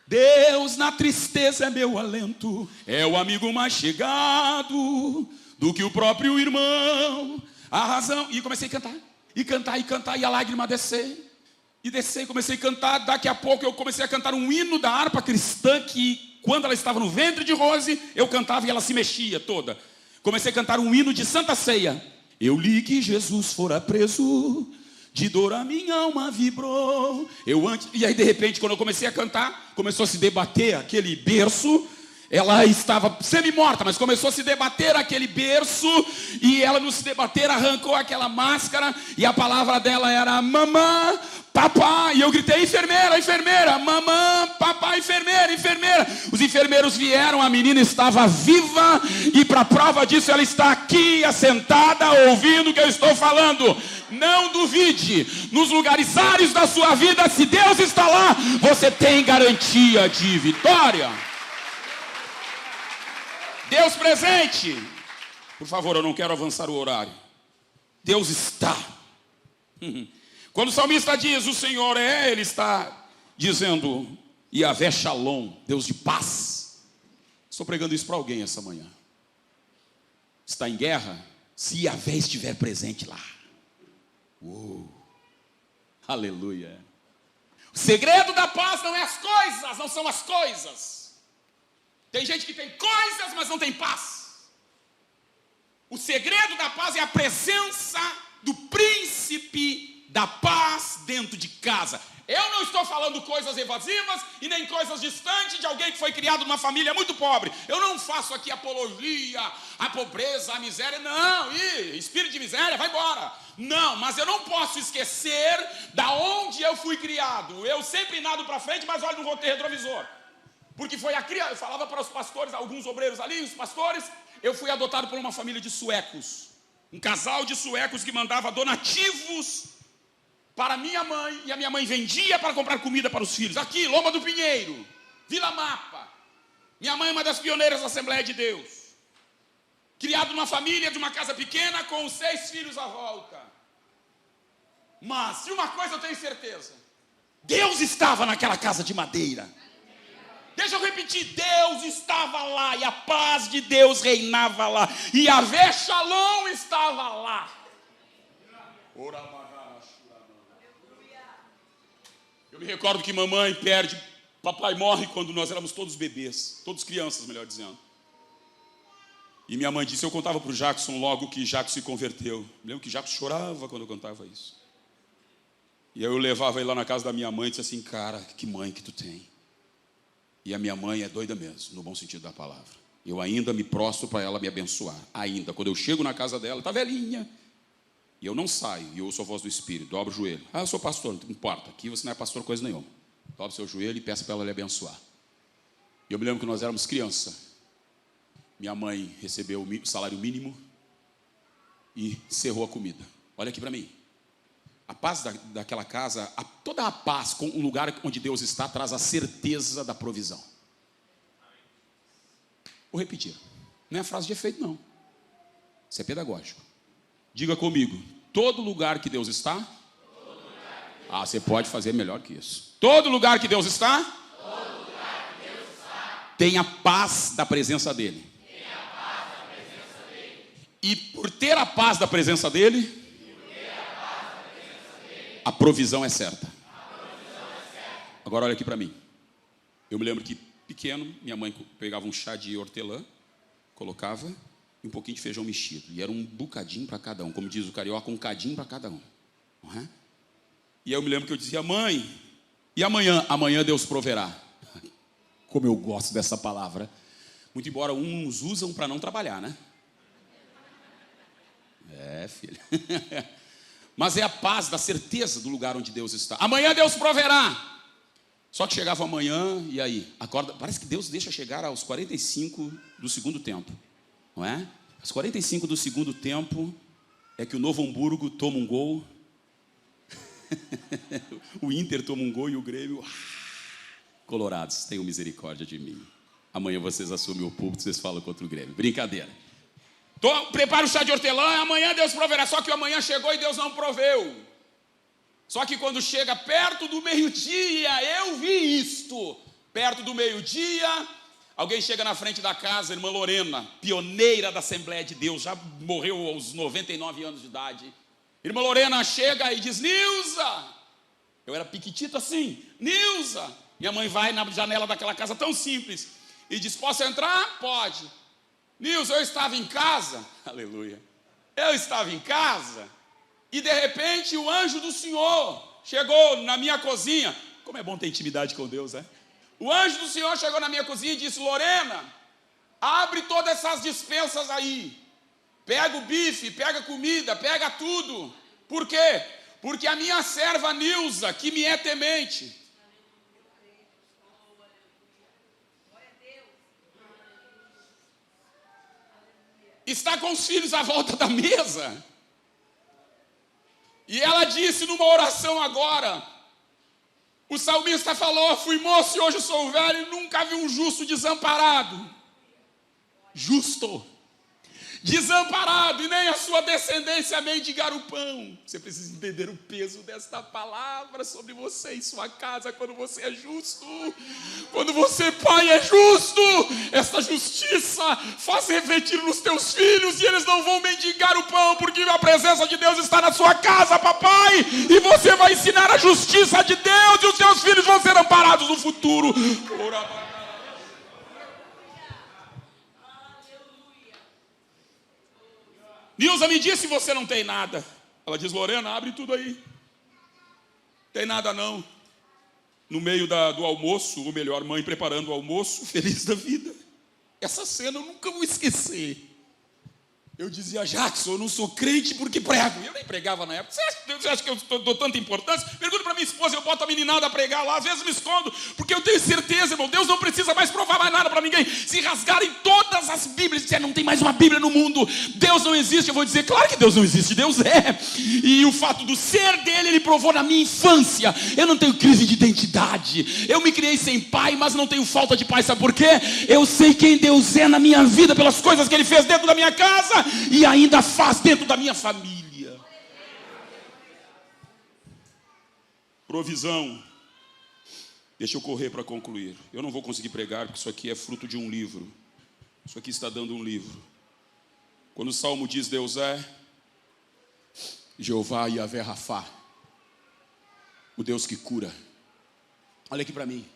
Deus na tristeza é meu alento, é o amigo mais chegado do que o próprio irmão, a razão. E comecei a cantar, e cantar, e cantar, e a lágrima descer, e descer, comecei a cantar. Daqui a pouco eu comecei a cantar um hino da harpa cristã, que quando ela estava no ventre de Rose, eu cantava e ela se mexia toda. Comecei a cantar um hino de Santa Ceia. Eu li que Jesus fora preso, de dor a minha alma vibrou. E aí de repente, quando eu comecei a cantar, começou a se debater aquele berço. Ela estava semi-morta, mas começou a se debater aquele berço. E ela, no se debater, arrancou aquela máscara. E a palavra dela era mamã, papá. E eu gritei: enfermeira, enfermeira, mamã, papá, enfermeira, enfermeira. Os enfermeiros vieram, a menina estava viva. E para prova disso, ela está aqui, assentada, ouvindo o que eu estou falando. Não duvide, nos lugares áreos da sua vida, se Deus está lá, você tem garantia de vitória. Deus presente. Por favor, eu não quero avançar o horário. Deus está. Quando o salmista diz o Senhor é, ele está dizendo Yahvé Shalom, Deus de paz. Estou pregando isso para alguém essa manhã. Está em guerra? Se Yahvé estiver presente lá. Aleluia. O segredo da paz não é as coisas, não são as coisas. Tem gente que tem coisas, mas não tem paz. O segredo da paz é a presença do príncipe da paz dentro de casa. Eu não estou falando coisas evasivas e nem coisas distantes de alguém que foi criado numa família muito pobre. Eu não faço aqui apologia à pobreza, à miséria. Não, espírito de miséria, vai embora. Não, mas eu não posso esquecer da onde eu fui criado. Eu sempre nado para frente, mas olho no retrovisor. Porque foi a criação. Eu falava para os pastores, alguns obreiros ali, os pastores. Eu fui adotado por uma família de suecos. Um casal de suecos que mandava donativos para minha mãe. E a minha mãe vendia para comprar comida para os filhos. Aqui, Loma do Pinheiro, Vila Mapa. Minha mãe é uma das pioneiras da Assembleia de Deus. Criado numa família de uma casa pequena com os 6 filhos à volta. Mas, de uma coisa eu tenho certeza. Deus estava naquela casa de madeira. Deixa eu repetir, Deus estava lá e a paz de Deus reinava lá. E Yahvé Shalom estava lá. Eu me recordo que mamãe perde, papai morre quando nós éramos todos bebês, todos crianças, melhor dizendo. E minha mãe disse, eu contava para o Jackson logo que Jackson se converteu. Me lembro que Jackson chorava quando eu contava isso. E aí eu levava ele lá na casa da minha mãe e disse assim, cara, que mãe que tu tem. E a minha mãe é doida mesmo, no bom sentido da palavra. Eu ainda me prostro para ela me abençoar. Ainda, quando eu chego na casa dela, está velhinha. E eu não saio, e eu ouço a voz do Espírito, dobro o joelho. Eu sou pastor, não importa, aqui você não é pastor coisa nenhuma. Dobre seu joelho e peça para ela lhe abençoar. E eu me lembro que nós éramos criança. Minha mãe recebeu o salário mínimo e cerrou a comida. Olha aqui para mim. A paz daquela casa, toda a paz com o lugar onde Deus está, traz a certeza da provisão. Vou repetir. Não é frase de efeito, não. Isso é pedagógico. Diga comigo. Todo lugar que Deus está? Você pode fazer melhor que isso. Todo lugar que Deus está? Tem a paz da presença dEle. E por ter a paz da presença dEle, a provisão é certa. Agora olha aqui para mim. Eu me lembro que, pequeno, minha mãe pegava um chá de hortelã, colocava, e um pouquinho de feijão mexido. E era um bocadinho para cada um. Como diz o carioca, um cadinho para cada um. Não é? E eu me lembro que eu dizia, mãe, e amanhã? Amanhã Deus proverá. Como eu gosto dessa palavra. Muito embora uns usam para não trabalhar, né? Filho. Mas é a paz da certeza do lugar onde Deus está. Amanhã Deus proverá. Só que chegava amanhã, e aí? Acorda. Parece que Deus deixa chegar aos 45 do segundo tempo. Não é? Aos 45 do segundo tempo é que o Novo Hamburgo toma um gol. O Inter toma um gol e o Grêmio... Colorados, tenham misericórdia de mim. Amanhã vocês assumem o púlpito, vocês falam contra o Grêmio. Brincadeira. Prepara o chá de hortelã, amanhã Deus proverá. Só que o amanhã chegou e Deus não proveu. Só que quando chega perto do meio-dia, eu vi isto. Perto do meio-dia, alguém chega na frente da casa, irmã Lorena, pioneira da Assembleia de Deus, já morreu aos 99 anos de idade. Irmã Lorena chega e diz, Nilza. Eu era piquitito assim, Nilza. Minha mãe vai na janela daquela casa tão simples e diz, posso entrar? Pode. Nilson, eu estava em casa, aleluia, eu estava em casa, e de repente o anjo do Senhor chegou na minha cozinha. Como é bom ter intimidade com Deus, é? O anjo do Senhor chegou na minha cozinha e disse, Lorena, abre todas essas despensas aí, pega o bife, pega a comida, pega tudo. Por quê? Porque a minha serva Nilza, que me é temente, está com os filhos à volta da mesa. E ela disse numa oração agora, o salmista falou, fui moço e hoje sou velho, e nunca vi um justo desamparado. Justo. Desamparado, e nem a sua descendência mendigar o pão. Você precisa entender o peso desta palavra sobre você e sua casa, quando você é justo. Quando você, pai, é justo, esta justiça faz refletir nos teus filhos, e eles não vão mendigar o pão, porque a presença de Deus está na sua casa, papai, e você vai ensinar a justiça de Deus, e os seus filhos vão ser amparados no futuro. Nilza, me diz se você não tem nada. Ela diz, Lorena, abre tudo aí. Tem nada não. No meio do almoço, ou melhor, mãe preparando o almoço, feliz da vida. Essa cena eu nunca vou esquecer. Eu dizia, Jackson, eu não sou crente porque prego. Eu nem pregava na época. Você acha que eu dou tanta importância? Pergunta para minha esposa, eu boto a meninada a pregar lá, às vezes me escondo, porque eu tenho certeza, irmão, Deus não precisa mais provar mais nada para ninguém. Se rasgarem todas as Bíblias, disser, não tem mais uma Bíblia no mundo, Deus não existe, eu vou dizer, claro que Deus não existe, Deus é. E o fato do ser dele, ele provou na minha infância. Eu não tenho crise de identidade. Eu me criei sem pai, mas não tenho falta de pai. Sabe por quê? Eu sei quem Deus é na minha vida, pelas coisas que ele fez dentro da minha casa e ainda faz dentro da minha família. Provisão. Deixa eu correr para concluir. Eu não vou conseguir pregar, porque isso aqui é fruto de um livro. Isso aqui está dando um livro. Quando o Salmo diz, Deus é Jeová Yahvé Rafá, o Deus que cura. Olha aqui para mim.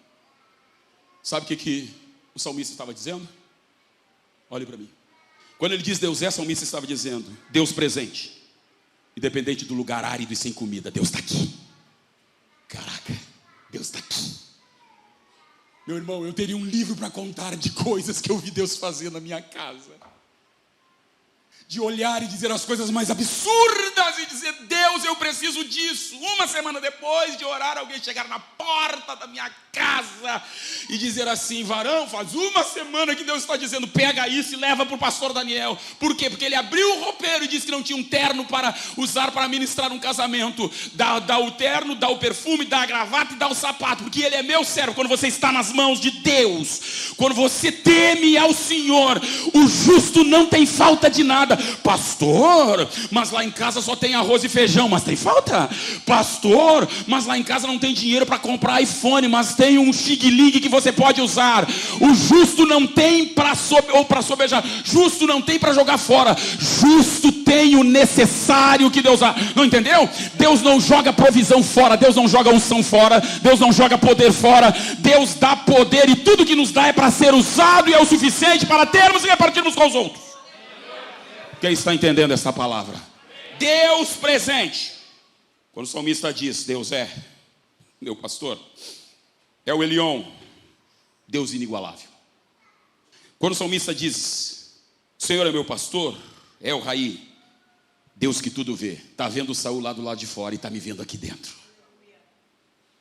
Sabe o que o salmista estava dizendo? Olhe para mim. Quando ele diz Deus é, o salmista estava dizendo, Deus presente. Independente do lugar árido e sem comida, Deus está aqui. Caraca, Deus está aqui. Meu irmão, eu teria um livro para contar de coisas que eu vi Deus fazer na minha casa. De olhar e dizer as coisas mais absurdas e dizer, Deus, eu preciso disso. Uma semana depois de orar, alguém chegar na porta da minha casa e dizer assim, varão, faz uma semana que Deus está dizendo, pega isso e leva para o pastor Daniel. Por quê? Porque ele abriu o roupeiro e disse que não tinha um terno para usar para ministrar um casamento. Dá o terno, dá o perfume, dá a gravata e dá o sapato, porque ele é meu servo. Quando você está nas mãos de Deus, quando você teme ao Senhor, o justo não tem falta de nada. Pastor, mas lá em casa só tem arroz e feijão, mas tem falta? Pastor, mas lá em casa não tem dinheiro para comprar iPhone, mas tem um xig-lig que você pode usar. O justo não tem para sobejar, justo não tem para jogar fora, justo justo tem o necessário que Deus dá. Não entendeu? Deus não joga provisão fora, Deus não joga unção fora, Deus não joga poder fora. Deus dá poder e tudo que nos dá é para ser usado e é o suficiente para termos e repartirmos com os outros. Quem está entendendo essa palavra? Deus presente. Quando o salmista diz, Deus é meu pastor, é o Elion, Deus inigualável. Quando o salmista diz, Senhor é meu pastor, é o Raí, Deus que tudo vê. Está vendo o Saul lá do lado de fora e está me vendo aqui dentro.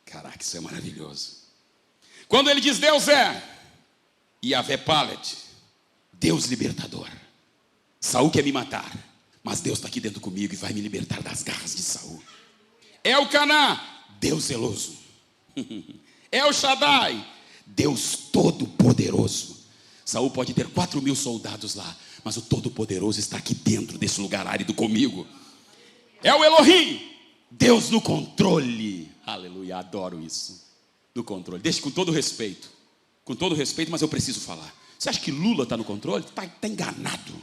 Caraca, isso é maravilhoso. Quando ele diz Deus é Yahvé Palet, Deus libertador. Saul quer me matar, mas Deus está aqui dentro comigo e vai me libertar das garras de Saul. É o Caná, Deus zeloso. É o Shaddai, Deus todo-poderoso. Saul pode ter 4.000 soldados lá, mas o todo-poderoso está aqui dentro desse lugar árido comigo. É o Elohim, Deus no controle. Aleluia, adoro isso. No controle. Deixa com todo respeito, mas eu preciso falar. Você acha que Lula está no controle? Está enganado.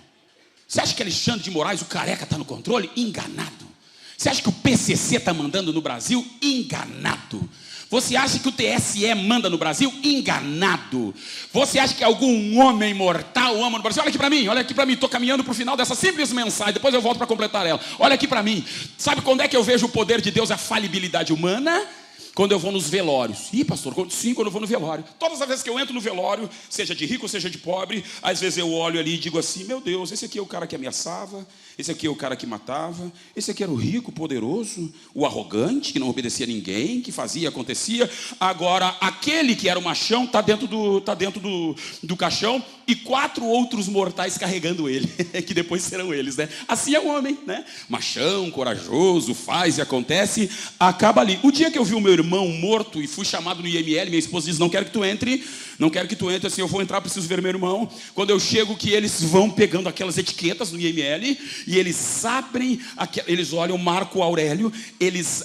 Você acha que Alexandre de Moraes, o careca, está no controle? Enganado. Você acha que o PCC está mandando no Brasil? Enganado. Você acha que o TSE manda no Brasil? Enganado. Você acha que algum homem mortal ama no Brasil? Olha aqui para mim, estou caminhando para o final dessa simples mensagem, depois eu volto para completar ela. Olha aqui para mim. Sabe quando é que eu vejo o poder de Deus, a falibilidade humana? Quando eu vou nos velórios. Ih, pastor, sim, quando eu vou no velório. Todas as vezes que eu entro no velório, seja de rico, seja de pobre, às vezes eu olho ali e digo assim, meu Deus, esse aqui é o cara que ameaçava, esse aqui é o cara que matava, esse aqui era o rico, poderoso, o arrogante, que não obedecia a ninguém, que fazia, acontecia. Agora, aquele que era o machão está dentro do caixão e 4 outros mortais carregando ele, que depois serão eles, né? Assim é o homem, né? Machão, corajoso, faz e acontece, acaba ali. O dia que eu vi o meu irmão morto e fui chamado no IML, minha esposa diz, não quero que tu entre, assim, eu vou entrar, preciso ver meu irmão. Quando eu chego que eles vão pegando aquelas etiquetas no IML e eles abrem, eles olham Marco Aurélio,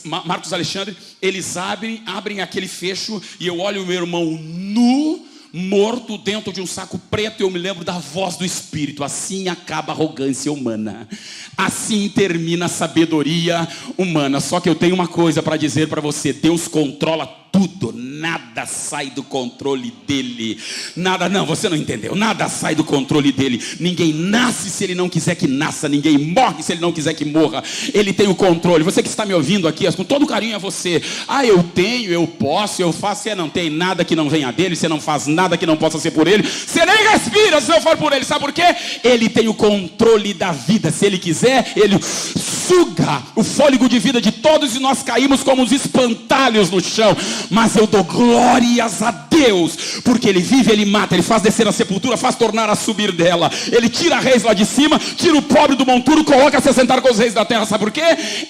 Marcos Alexandre, eles abrem aquele fecho e eu olho o meu irmão nu, morto dentro de um saco preto, eu me lembro da voz do Espírito. Assim acaba a arrogância humana, assim termina a sabedoria humana. Só que eu tenho uma coisa para dizer para você: Deus controla tudo, nada sai do controle dele. Nada, não, você não entendeu. Nada sai do controle dele. Ninguém nasce se ele não quiser que nasça. Ninguém morre se ele não quiser que morra. Ele tem o controle. Você que está me ouvindo aqui, com todo carinho a você. Ah, eu tenho, eu posso, eu faço. Você não tem nada que não venha dele. Você não faz nada que não possa ser por ele. Você nem respira se não for por ele. Sabe por quê? Ele tem o controle da vida. Se ele quiser, ele suga o fôlego de vida de todos e nós caímos como os espantalhos no chão. Mas eu dou glórias a Deus, porque Ele vive, Ele mata, Ele faz descer a sepultura, faz tornar a subir dela. Ele tira reis lá de cima, tira o pobre do monturo, coloca a se sentar com os reis da terra. Sabe por quê?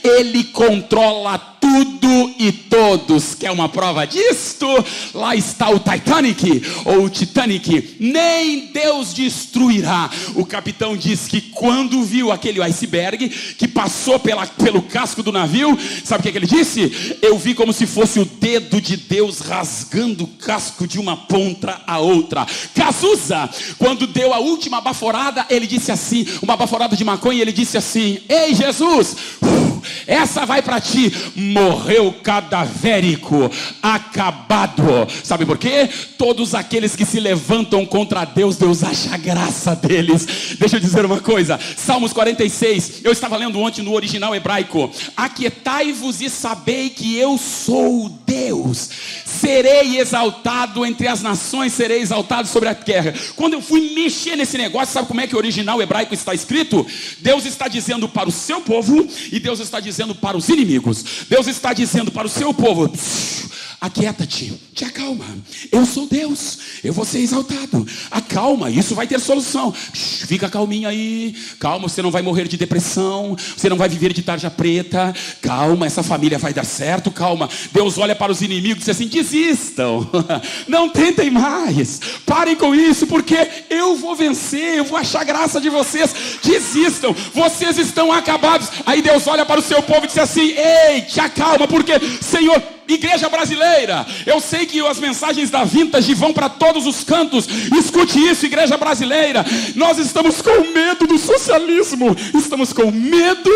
Ele controla tudo e todos. Quer uma prova disto? Lá está o Titanic, ou o Titanic. Nem Deus destruirá. O capitão diz que quando viu aquele iceberg que passou pelo casco do navio, sabe o que ele disse? Eu vi como se fosse o dedo de Deus rasgando o casco de uma ponta a outra. Cazuza, quando deu a última baforada, ele disse assim, uma baforada de maconha, ele disse assim: ei Jesus, essa vai para ti. Morreu cadavérico, acabado. Sabe por quê? Todos aqueles que se levantam contra Deus, Deus acha graça deles. Deixa eu dizer uma coisa, Salmos 46, eu estava lendo ontem no original hebraico: aquietai-vos e sabei que eu sou Deus, serei exaltado entre as nações, serei exaltado sobre a terra. Quando eu fui mexer nesse negócio, sabe como é que o original hebraico está escrito? Deus está dizendo para o seu povo e Deus está dizendo para os inimigos. Deus está dizendo para o seu povo: aquieta-te, te acalma, eu sou Deus, eu vou ser exaltado, acalma, isso vai ter solução. Fica calminho aí, calma, você não vai morrer de depressão, você não vai viver de tarja preta, calma, essa família vai dar certo, calma. Deus olha para os inimigos e diz assim: desistam, não tentem mais, parem com isso, porque eu vou vencer, eu vou achar graça de vocês, desistam, vocês estão acabados. Aí Deus olha para o seu povo e diz assim: ei, te acalma, porque Senhor, igreja brasileira, eu sei que as mensagens da Vintage vão para todos os cantos. Escute isso, igreja brasileira. Nós estamos com medo do socialismo, estamos com medo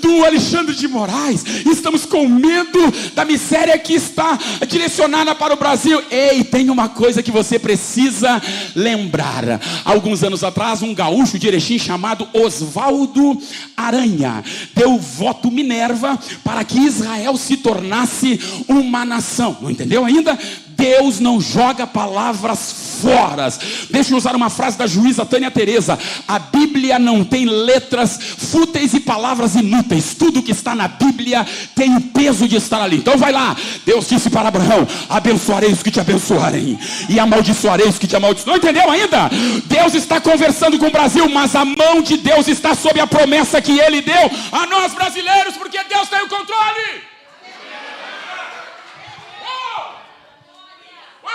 do Alexandre de Moraes, estamos com medo da miséria que está direcionada para o Brasil. Ei, tem uma coisa que você precisa lembrar. Alguns anos atrás, um gaúcho de Erechim chamado Oswaldo Aranha deu voto Minerva para que Israel se tornasse uma nação. Não entendeu ainda? Deus não joga palavras fora. Deixa eu usar uma frase da juíza Tânia Teresa: a Bíblia não tem letras fúteis e palavras inúteis. Tudo que está na Bíblia tem o peso de estar ali. Então vai lá. Deus disse para Abraão: abençoarei os que te abençoarem e amaldiçoarei os que te amaldiçoarem. Não entendeu ainda? Deus está conversando com o Brasil, mas a mão de Deus está sob a promessa que Ele deu a nós brasileiros, porque Deus tem o controle.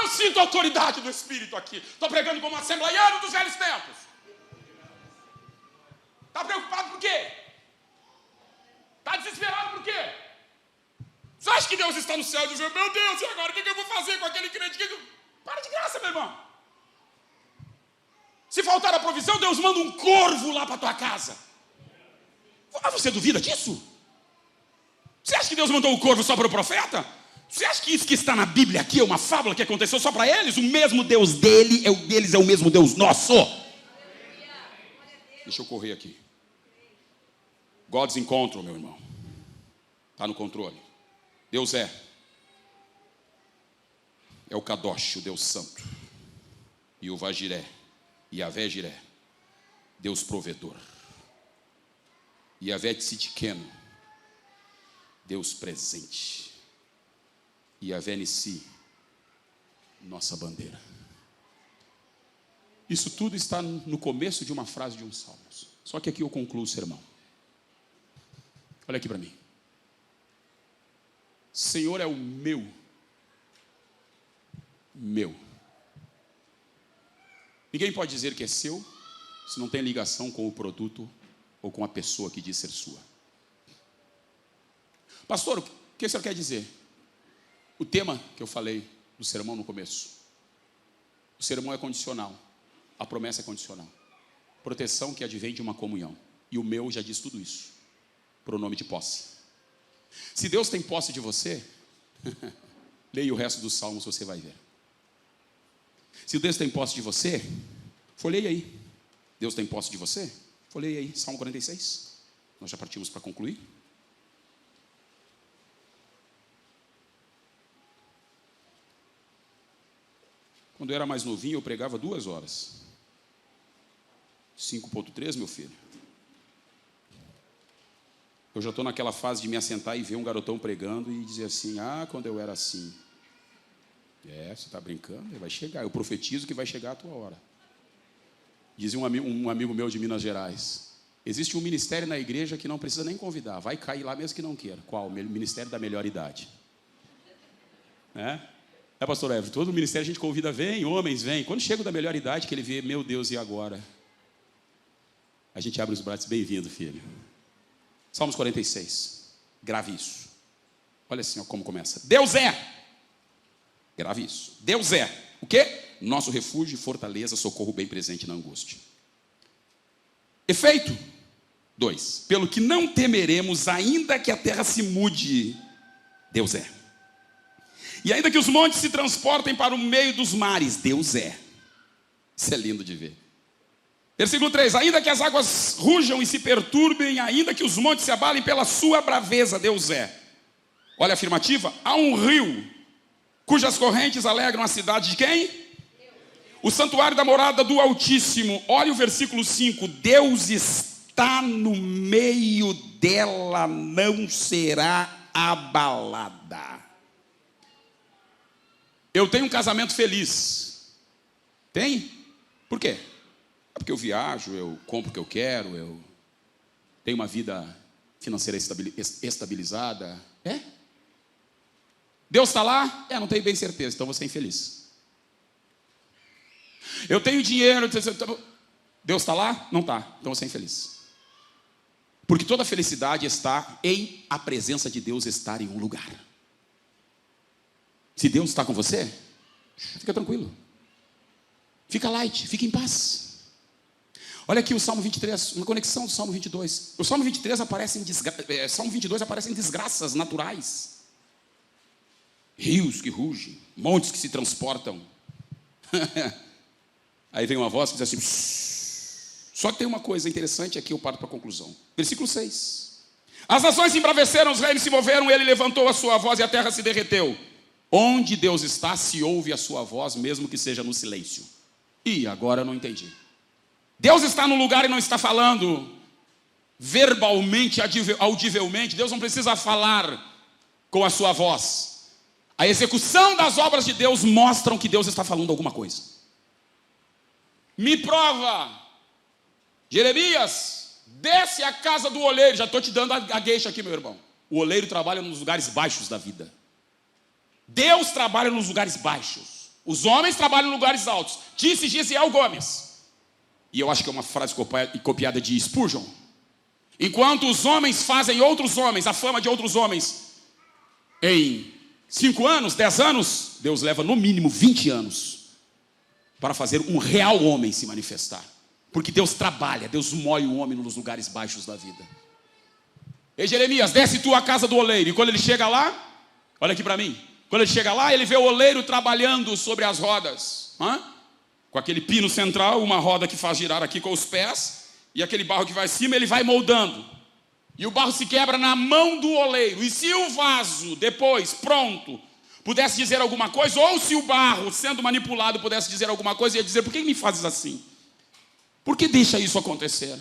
Eu sinto a autoridade do Espírito aqui. Estou pregando como assembleiano dos velhos tempos. Está preocupado por quê? Está desesperado por quê? Você acha que Deus está no céu dizendo: meu Deus, e agora o que eu vou fazer com aquele crente? Para de graça, meu irmão. Se faltar a provisão, Deus manda um corvo lá para tua casa. Ah, você duvida disso? Você acha que Deus mandou o corvo só para o profeta? Você acha que isso que está na Bíblia aqui é uma fábula que aconteceu só para eles? O mesmo Deus deles é o mesmo Deus nosso. Deixa eu correr aqui. God's encontro, meu irmão. Está no controle. Deus é o Kadosh, o Deus Santo. E o Vajiré, Yahvé Jiré, Deus provedor. Yahvé Tzidkenu, Deus presente. Yahvé Nissi, nossa bandeira. Isso tudo está no começo de uma frase de um salmo. Só que aqui eu concluo o sermão. Olha aqui para mim. Senhor é o meu. Ninguém pode dizer que é seu se não tem ligação com o produto ou com a pessoa que diz ser sua. Pastor, o que o senhor quer dizer? O tema que eu falei do sermão no começo. O sermão é condicional. A promessa é condicional. Proteção que advém de uma comunhão. E o meu já diz tudo isso. Pronome de posse. Se Deus tem posse de você, leia o resto dos salmos, você vai ver. Se Deus tem posse de você, folheia aí. Deus tem posse de você? Folheia aí, Salmo 46. Nós já partimos para concluir. Quando eu era mais novinho, eu pregava 2 horas. 5.3, meu filho. Eu já estou naquela fase de me assentar e ver um garotão pregando e dizer assim: ah, quando eu era assim. Você está brincando? Vai chegar. Eu profetizo que vai chegar a tua hora. Dizia um amigo meu de Minas Gerais: existe um ministério na igreja que não precisa nem convidar. Vai cair lá mesmo que não queira. Qual? O ministério da melhor idade. Pastor Everton, todo ministério a gente convida, vem, homens, vem. Quando chega o da melhor idade, que ele vê, meu Deus, e agora? A gente abre os braços: bem-vindo, filho. Salmos 46, grave isso. Olha assim, ó, como começa. Deus é, grave isso. Deus é, o quê? Nosso refúgio e fortaleza, socorro bem presente na angústia. Efeito 2, pelo que não temeremos, ainda que a terra se mude. Deus é. E ainda que os montes se transportem para o meio dos mares, Deus é. Isso é lindo de ver. Versículo 3, ainda que as águas rujam e se perturbem, ainda que os montes se abalem pela sua braveza, Deus é. Olha a afirmativa: há um rio cujas correntes alegram a cidade de quem? Deus. O santuário da morada do Altíssimo. Olha o versículo 5, Deus está no meio dela, não será abalada. Eu tenho um casamento feliz. Tem? Por quê? Porque eu viajo, eu compro o que eu quero, eu tenho uma vida financeira estabilizada. Deus está lá? Não tenho bem certeza, então você é infeliz. Eu tenho dinheiro, Deus está lá? Não está, então você é infeliz. Porque toda felicidade está em a presença de Deus estar em um lugar. Se Deus está com você, fica tranquilo. Fica light, fica em paz. Olha aqui o Salmo 23, uma conexão do Salmo 22. O Salmo 23 aparece Salmo 22 aparece em desgraças naturais. Rios que rugem, montes que se transportam. Aí vem uma voz que diz assim... Só que tem uma coisa interessante, aqui eu parto para a conclusão. Versículo 6. As nações se embraveceram, os reinos se moveram, ele levantou a sua voz e a terra se derreteu. Onde Deus está, se ouve a sua voz, mesmo que seja no silêncio. Ih, agora eu não entendi. Deus está no lugar e não está falando verbalmente, audivelmente. Deus não precisa falar com a sua voz. A execução das obras de Deus mostram que Deus está falando alguma coisa. Me prova, Jeremias, desce à casa do oleiro. Já estou te dando a gueixa aqui, meu irmão. O oleiro trabalha nos lugares baixos da vida. Deus trabalha nos lugares baixos. Os homens trabalham em lugares altos. Disse Gisiel Gomes. E eu acho que é uma frase copiada de Spurgeon. Enquanto os homens fazem outros homens, a fama de outros homens, em 5 anos, 10 anos, Deus leva no mínimo 20 anos para fazer um real homem se manifestar. Porque Deus trabalha, Deus moe o homem nos lugares baixos da vida. Ei, Jeremias, desce tu à casa do oleiro. E quando ele chega lá, olha aqui para mim. Quando ele chega lá, ele vê o oleiro trabalhando sobre as rodas. Com aquele pino central, uma roda que faz girar aqui com os pés, e aquele barro que vai acima, ele vai moldando. E o barro se quebra na mão do oleiro. E se o vaso, depois, pronto, pudesse dizer alguma coisa, ou se o barro, sendo manipulado, pudesse dizer alguma coisa, ia dizer: por que me fazes assim? Por que deixa isso acontecer?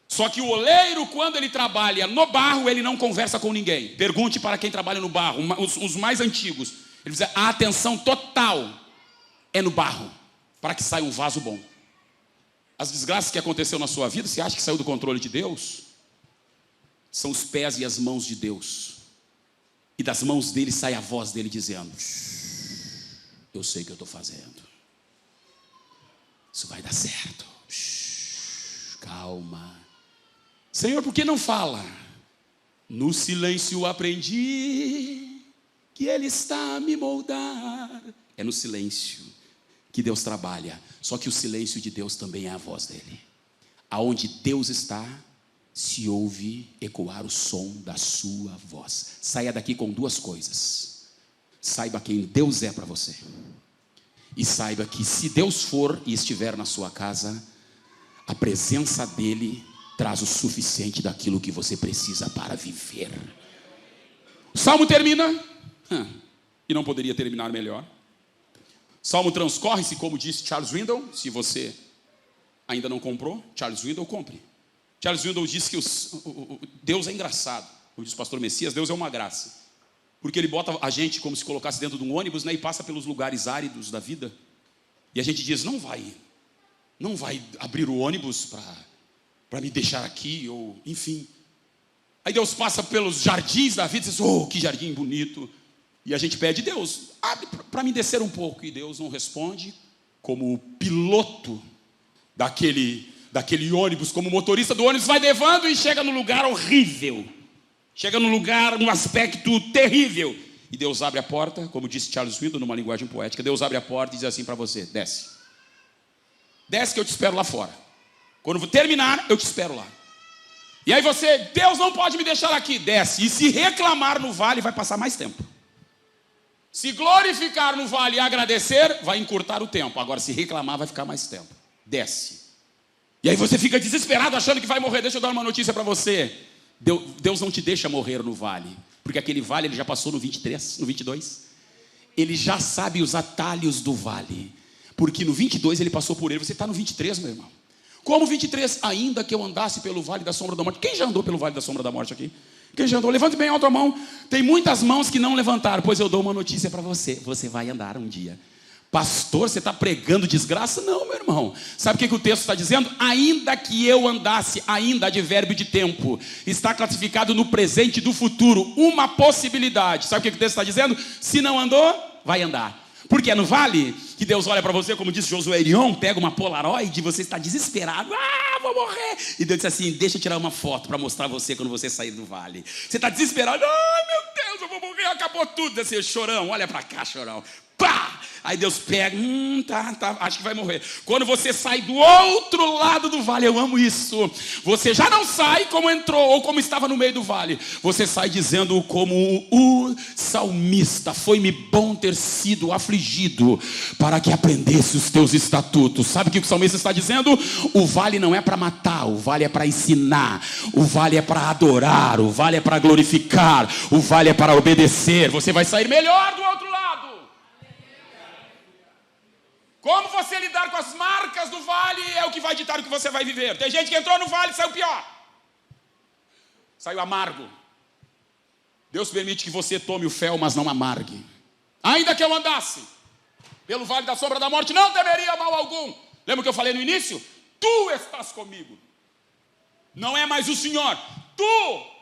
Só que o oleiro, quando ele trabalha no barro, ele não conversa com ninguém. Pergunte para quem trabalha no barro, os mais antigos. Ele diz: a atenção total é no barro, para que saia um vaso bom. As desgraças que aconteceu na sua vida, você acha que saiu do controle de Deus? São os pés e as mãos de Deus. E das mãos dele sai a voz dele dizendo: eu sei o que eu estou fazendo. Isso vai dar certo. Calma. Senhor, por que não fala? No silêncio aprendi que Ele está a me moldar. É no silêncio que Deus trabalha. Só que o silêncio de Deus também é a voz dele. Aonde Deus está, se ouve ecoar o som da sua voz. Saia daqui com 2 coisas. Saiba quem Deus é para você. E saiba que se Deus for e estiver na sua casa, a presença dele traz o suficiente daquilo que você precisa para viver. O Salmo termina, e não poderia terminar melhor. O Salmo transcorre-se, como disse Charles Swindoll. Se você ainda não comprou, Charles Swindoll, compre. Charles Swindoll disse que Deus é engraçado. Como diz o pastor Messias, Deus é uma graça. Porque ele bota a gente como se colocasse dentro de um ônibus, né, e passa pelos lugares áridos da vida. E a gente diz: não vai abrir o ônibus para me deixar aqui, ou enfim. Aí Deus passa pelos jardins da vida e diz: oh, que jardim bonito. E a gente pede: Deus, abre para me descer um pouco. E Deus não responde, como o piloto daquele ônibus, como o motorista do ônibus, vai levando e chega no lugar horrível. Chega num lugar, num aspecto terrível. E Deus abre a porta, como disse Charles Swindoll numa linguagem poética. Deus abre a porta e diz assim para você: desce. Desce que eu te espero lá fora. Quando eu terminar, eu te espero lá. E aí você: Deus não pode me deixar aqui. Desce. E se reclamar no vale, vai passar mais tempo. Se glorificar no vale e agradecer, vai encurtar o tempo. Agora, se reclamar, vai ficar mais tempo. Desce. E aí você fica desesperado, achando que vai morrer. Deixa eu dar uma notícia para você. Deus não te deixa morrer no vale. Porque aquele vale ele já passou no 23, no 22. Ele já sabe os atalhos do vale. Porque no 22 ele passou por ele. Você está no 23, meu irmão. Como 23? Ainda que eu andasse pelo vale da sombra da morte. Quem já andou pelo vale da sombra da morte aqui? Quem já andou? Levante bem alto a mão. Tem muitas mãos que não levantaram. Pois eu dou uma notícia para você. Você vai andar um dia. Pastor, você está pregando desgraça? Não, meu irmão. Sabe o que o texto está dizendo? Ainda que eu andasse, ainda advérbio de tempo, está classificado no presente do futuro, uma possibilidade. Sabe o que o texto está dizendo? Se não andou, vai andar. Porque é no vale que Deus olha para você, como disse Josué Erion, pega uma Polaroid e você está desesperado. Vou morrer. E Deus disse assim: deixa eu tirar uma foto para mostrar você quando você sair do vale. Você está desesperado. Meu Deus, eu vou morrer. acabou tudo. Assim, chorão, olha para cá, chorão. Pá! Aí Deus pega, tá, acho que vai morrer. Quando você sai do outro lado do vale, eu amo isso. Você já não sai como entrou ou como estava no meio do vale. Você sai dizendo como o salmista: foi-me bom ter sido afligido para que aprendesse os teus estatutos. Sabe o que o salmista está dizendo? O vale não é para matar, o vale é para ensinar, o vale é para adorar, o vale é para glorificar, o vale é para obedecer. Você vai sair melhor do outro lado. Como você lidar com as marcas do vale é o que vai ditar o que você vai viver. Tem gente que entrou no vale e saiu pior. Saiu amargo. Deus permite que você tome o fel, mas não amargue. Ainda que eu andasse pelo vale da sombra da morte, não temeria mal algum. Lembra o que eu falei no início? Tu estás comigo. Não é mais o Senhor. Tu.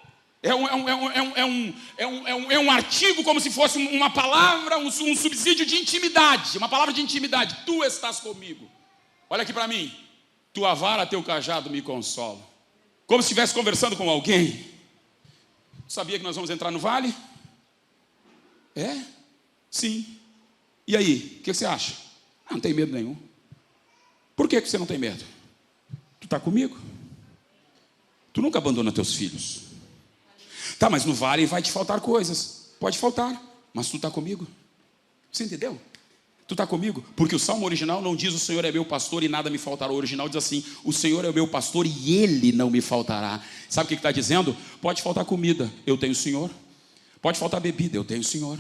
É um artigo como se fosse uma palavra, um subsídio de intimidade. Uma palavra de intimidade. Tu estás comigo. Olha aqui para mim. Tua vara, teu cajado me consola. Como se estivesse conversando com alguém. Sabia que nós vamos entrar no vale? É? Sim. E aí? O que você acha? Não tem medo nenhum. Por que você não tem medo? Tu está comigo? Tu nunca abandona teus filhos. Tá, mas no vale vai te faltar coisas. Pode faltar, mas tu está comigo. Você entendeu? Tu está comigo? Porque o salmo original não diz: o Senhor é meu pastor e nada me faltará. O original diz assim: o Senhor é o meu pastor e Ele não me faltará. Sabe o que está dizendo? Pode faltar comida, eu tenho o Senhor. Pode faltar bebida, eu tenho o Senhor.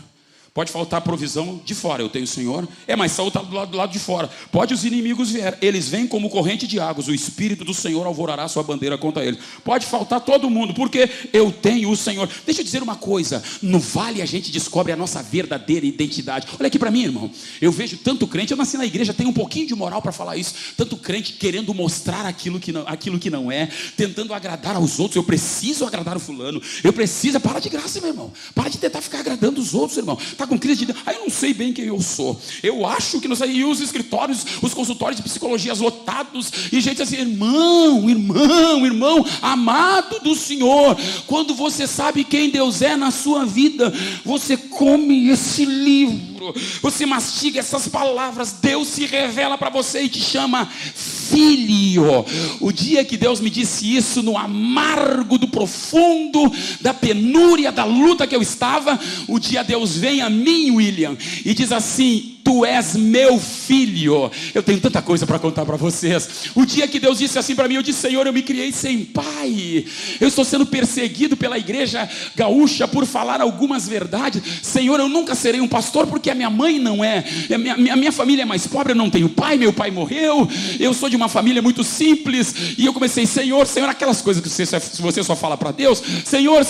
Pode faltar provisão de fora, eu tenho o Senhor. Mas saúde está do lado de fora. Pode os inimigos vier, eles vêm como corrente de águas. O Espírito do Senhor alvorará sua bandeira contra eles. Pode faltar todo mundo, porque eu tenho o Senhor. Deixa eu dizer uma coisa: no vale a gente descobre a nossa verdadeira identidade. Olha aqui para mim, irmão. Eu vejo tanto crente, eu nasci na igreja, tenho um pouquinho de moral para falar isso. Tanto crente querendo mostrar aquilo que não é, tentando agradar aos outros. Eu preciso agradar o fulano. Eu preciso, para de graça, meu irmão. Para de tentar ficar agradando os outros, irmão. Com crise de Deus. Aí eu não sei bem quem eu sou. Eu acho que não sei. E os escritórios, os consultórios de psicologias lotados. E gente assim: irmão, amado do Senhor, quando você sabe quem Deus é na sua vida, você come esse livro, você mastiga essas palavras, Deus se revela para você e te chama filho. O dia que Deus me disse isso, no amargo do profundo, da penúria, da luta que eu estava, o dia Deus vem a mim, William, e diz assim: tu és meu filho. Eu tenho tanta coisa para contar para vocês. O dia que Deus disse assim para mim, eu disse: Senhor, eu me criei sem pai. Eu estou sendo perseguido pela igreja gaúcha por falar algumas verdades. Senhor, eu nunca serei um pastor porque a minha mãe não é. A minha família é mais pobre, eu não tenho pai, meu pai morreu. Eu sou de uma família muito simples. E eu comecei: Senhor, aquelas coisas que você só fala para Deus. Senhor.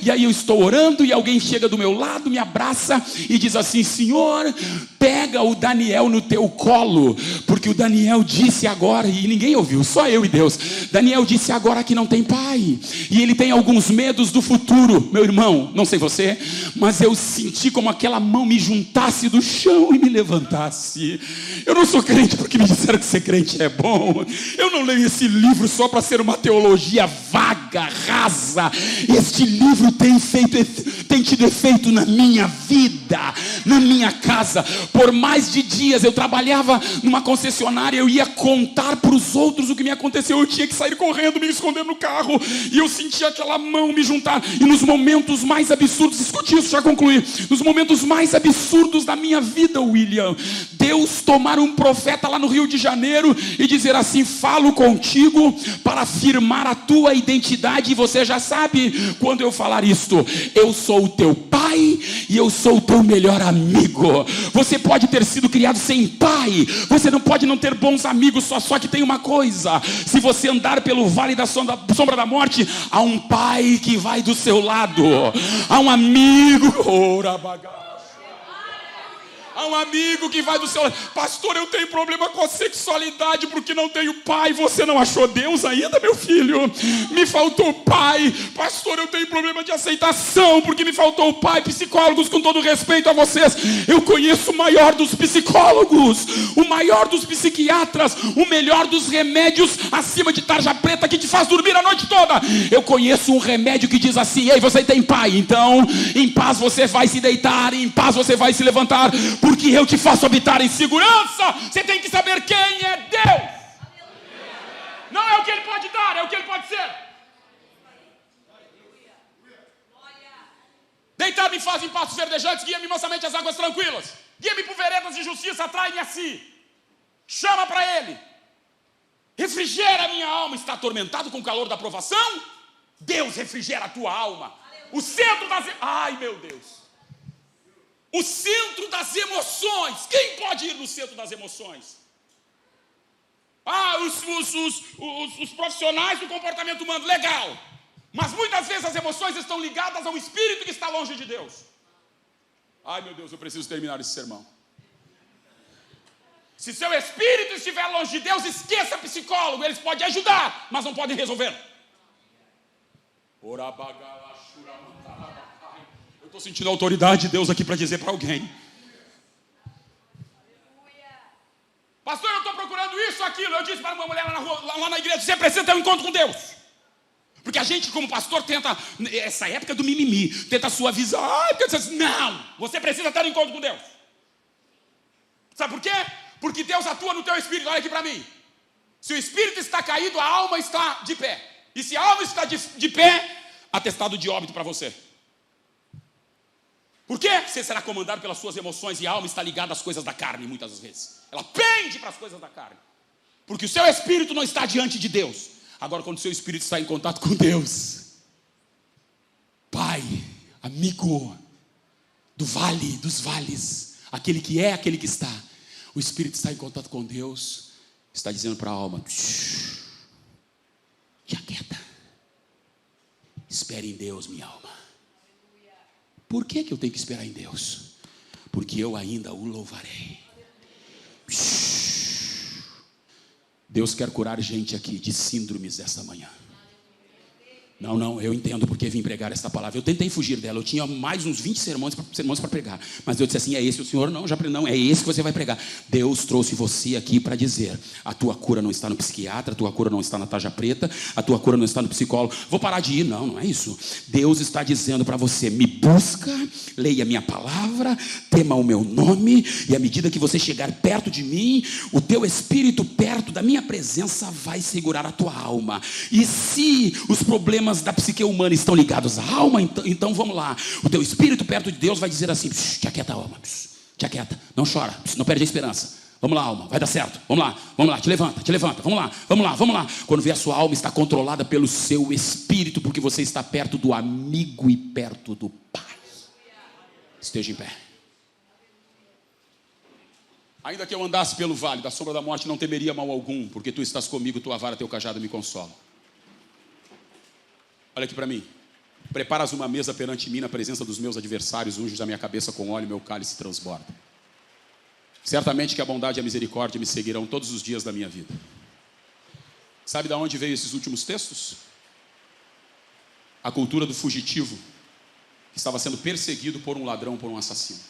E aí eu estou orando e alguém chega do meu lado, me abraça e diz assim: Senhor, pega o Daniel no teu colo, porque o Daniel disse agora, e ninguém ouviu, só eu e Deus. Daniel disse agora que não tem pai, e ele tem alguns medos do futuro. Meu irmão, não sei você, mas eu senti como aquela mão me juntasse do chão e me levantasse. Eu não sou crente porque me disseram que ser crente é bom. Eu não leio esse livro só para ser uma teologia vaga, rasa. Este livro tem tido efeito na minha vida, na minha casa. Por mais de dias eu trabalhava numa concessionária, eu ia contar para os outros o que me aconteceu. Eu tinha que sair correndo, me esconder no carro, e eu sentia aquela mão me juntar. E nos momentos mais absurdos, escute isso, já concluí. Nos momentos mais absurdos da minha vida, William, Deus tomar um profeta lá no Rio de Janeiro e dizer assim: falo contigo para afirmar a tua identidade. E você já sabe quando eu falar isto: eu sou o teu pai e eu sou o teu melhor amigo. Você pode ter sido criado sem pai, você não pode não ter bons amigos, só que tem uma coisa: se você andar pelo vale da sombra da morte, há um pai que vai do seu lado, há um amigo. Há um amigo que vai do seu lado. Pastor, eu tenho problema com a sexualidade porque não tenho pai. Você não achou Deus ainda, meu filho? Me faltou pai. Pastor, eu tenho problema de aceitação porque me faltou pai. Psicólogos, com todo respeito a vocês, eu conheço o maior dos psicólogos, o maior dos psiquiatras, o melhor dos remédios acima de tarja preta que te faz dormir a noite toda. Eu conheço um remédio que diz assim: ei, você tem pai, então em paz você vai se deitar, em paz você vai se levantar, porque eu te faço habitar em segurança. Você tem que saber quem é Deus. Não é o que Ele pode dar, é o que Ele pode ser. Deitado em faz em pastos verdejantes, guia-me mansamente às águas tranquilas. Guia-me por veredas de justiça, atrai-me a si. Chama para Ele. Refrigera a minha alma. Está atormentado com o calor da provação? Deus refrigera a tua alma. O centro das... Ai, meu Deus. O centro das emoções. Quem pode ir no centro das emoções? Os profissionais do comportamento humano. Legal. Mas muitas vezes as emoções estão ligadas ao espírito que está longe de Deus. Ai, meu Deus, eu preciso terminar esse sermão. Se seu espírito estiver longe de Deus, esqueça psicólogo. Eles podem ajudar, mas não podem resolver. Eu estou sentindo a autoridade de Deus aqui para dizer para alguém. Pastor, eu estou procurando isso, aquilo. Eu disse para uma mulher lá na rua, lá na igreja: você precisa ter um encontro com Deus. Porque a gente, como pastor, tenta, essa época do mimimi, tenta suavizar. Porque você diz, não, você precisa ter um encontro com Deus. Sabe por quê? Porque Deus atua no teu espírito. Olha aqui para mim. Se o espírito está caído, a alma está de pé. E se a alma está de pé, atestado de óbito para você. Por quê? Você será comandado pelas suas emoções e a alma está ligada às coisas da carne, muitas das vezes. Ela pende para as coisas da carne. Porque o seu espírito não está diante de Deus. Agora, quando o seu espírito está em contato com Deus, Pai, amigo do vale, dos vales, aquele que é, aquele que está, o espírito está em contato com Deus, está dizendo para a alma: te aquieta, espere em Deus, minha alma. Por que eu tenho que esperar em Deus? Porque eu ainda o louvarei. Deus quer curar gente aqui de síndromes esta manhã. Não, eu entendo porque vim pregar esta palavra. Eu tentei fugir dela, eu tinha mais uns 20 sermões para pregar. Mas Deus disse assim: é esse o Senhor? Não, não, é esse que você vai pregar. Deus trouxe você aqui para dizer: a tua cura não está no psiquiatra, a tua cura não está na tarja preta, a tua cura não está no psicólogo. Vou parar de ir. Não é isso. Deus está dizendo para você: me busca, leia a minha palavra, tema o meu nome, e à medida que você chegar perto de mim, o teu espírito perto da minha presença vai segurar a tua alma. E se os problemas da psique humana estão ligados à alma, então vamos lá. O teu espírito perto de Deus vai dizer assim: te aquieta, alma, te aquieta, não chora, não perde a esperança. Vamos lá, alma, vai dar certo. Vamos lá, te levanta, vamos lá. Quando vê, a sua alma está controlada pelo seu espírito, porque você está perto do amigo e perto do Pai. Esteja em pé. Ainda que eu andasse pelo vale da sombra da morte, não temeria mal algum, porque tu estás comigo, tua vara, teu cajado me consolam. Olha aqui para mim. Preparas uma mesa perante mim na presença dos meus adversários, unges a minha cabeça com óleo, meu cálice transborda. Certamente que a bondade e a misericórdia me seguirão todos os dias da minha vida. Sabe de onde veio esses últimos textos? A cultura do fugitivo, que estava sendo perseguido por um ladrão, por um assassino.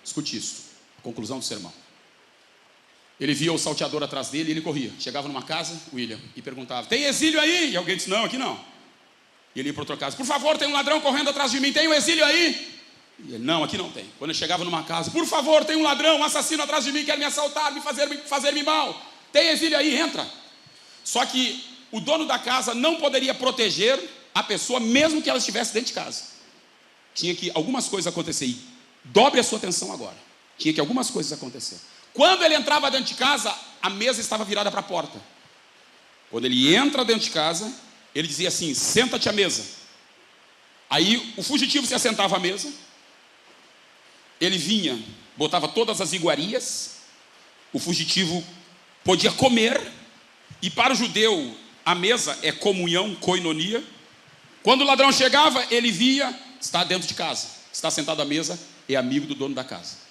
Escute isso, conclusão do sermão. Ele via o salteador atrás dele e ele corria. Chegava numa casa, William, e perguntava: tem exílio aí? E alguém disse: não, aqui não. E ele ia para outra casa: por favor, tem um ladrão correndo atrás de mim, tem um exílio aí? E ele: não, aqui não tem. Quando ele chegava numa casa: por favor, tem um ladrão, um assassino atrás de mim, quer me assaltar, fazer-me mal, tem exílio aí? Entra. Só que o dono da casa não poderia proteger a pessoa, mesmo que ela estivesse dentro de casa. Tinha que algumas coisas acontecer. E dobre a sua atenção agora. Tinha que algumas coisas acontecer. Quando ele entrava dentro de casa, a mesa estava virada para a porta. Quando ele entra dentro de casa, ele dizia assim: senta-te à mesa. Aí o fugitivo se assentava à mesa. Ele vinha, botava todas as iguarias. O fugitivo podia comer. E para o judeu, a mesa é comunhão, koinonia. Quando o ladrão chegava, ele via: está dentro de casa, está sentado à mesa, é amigo do dono da casa.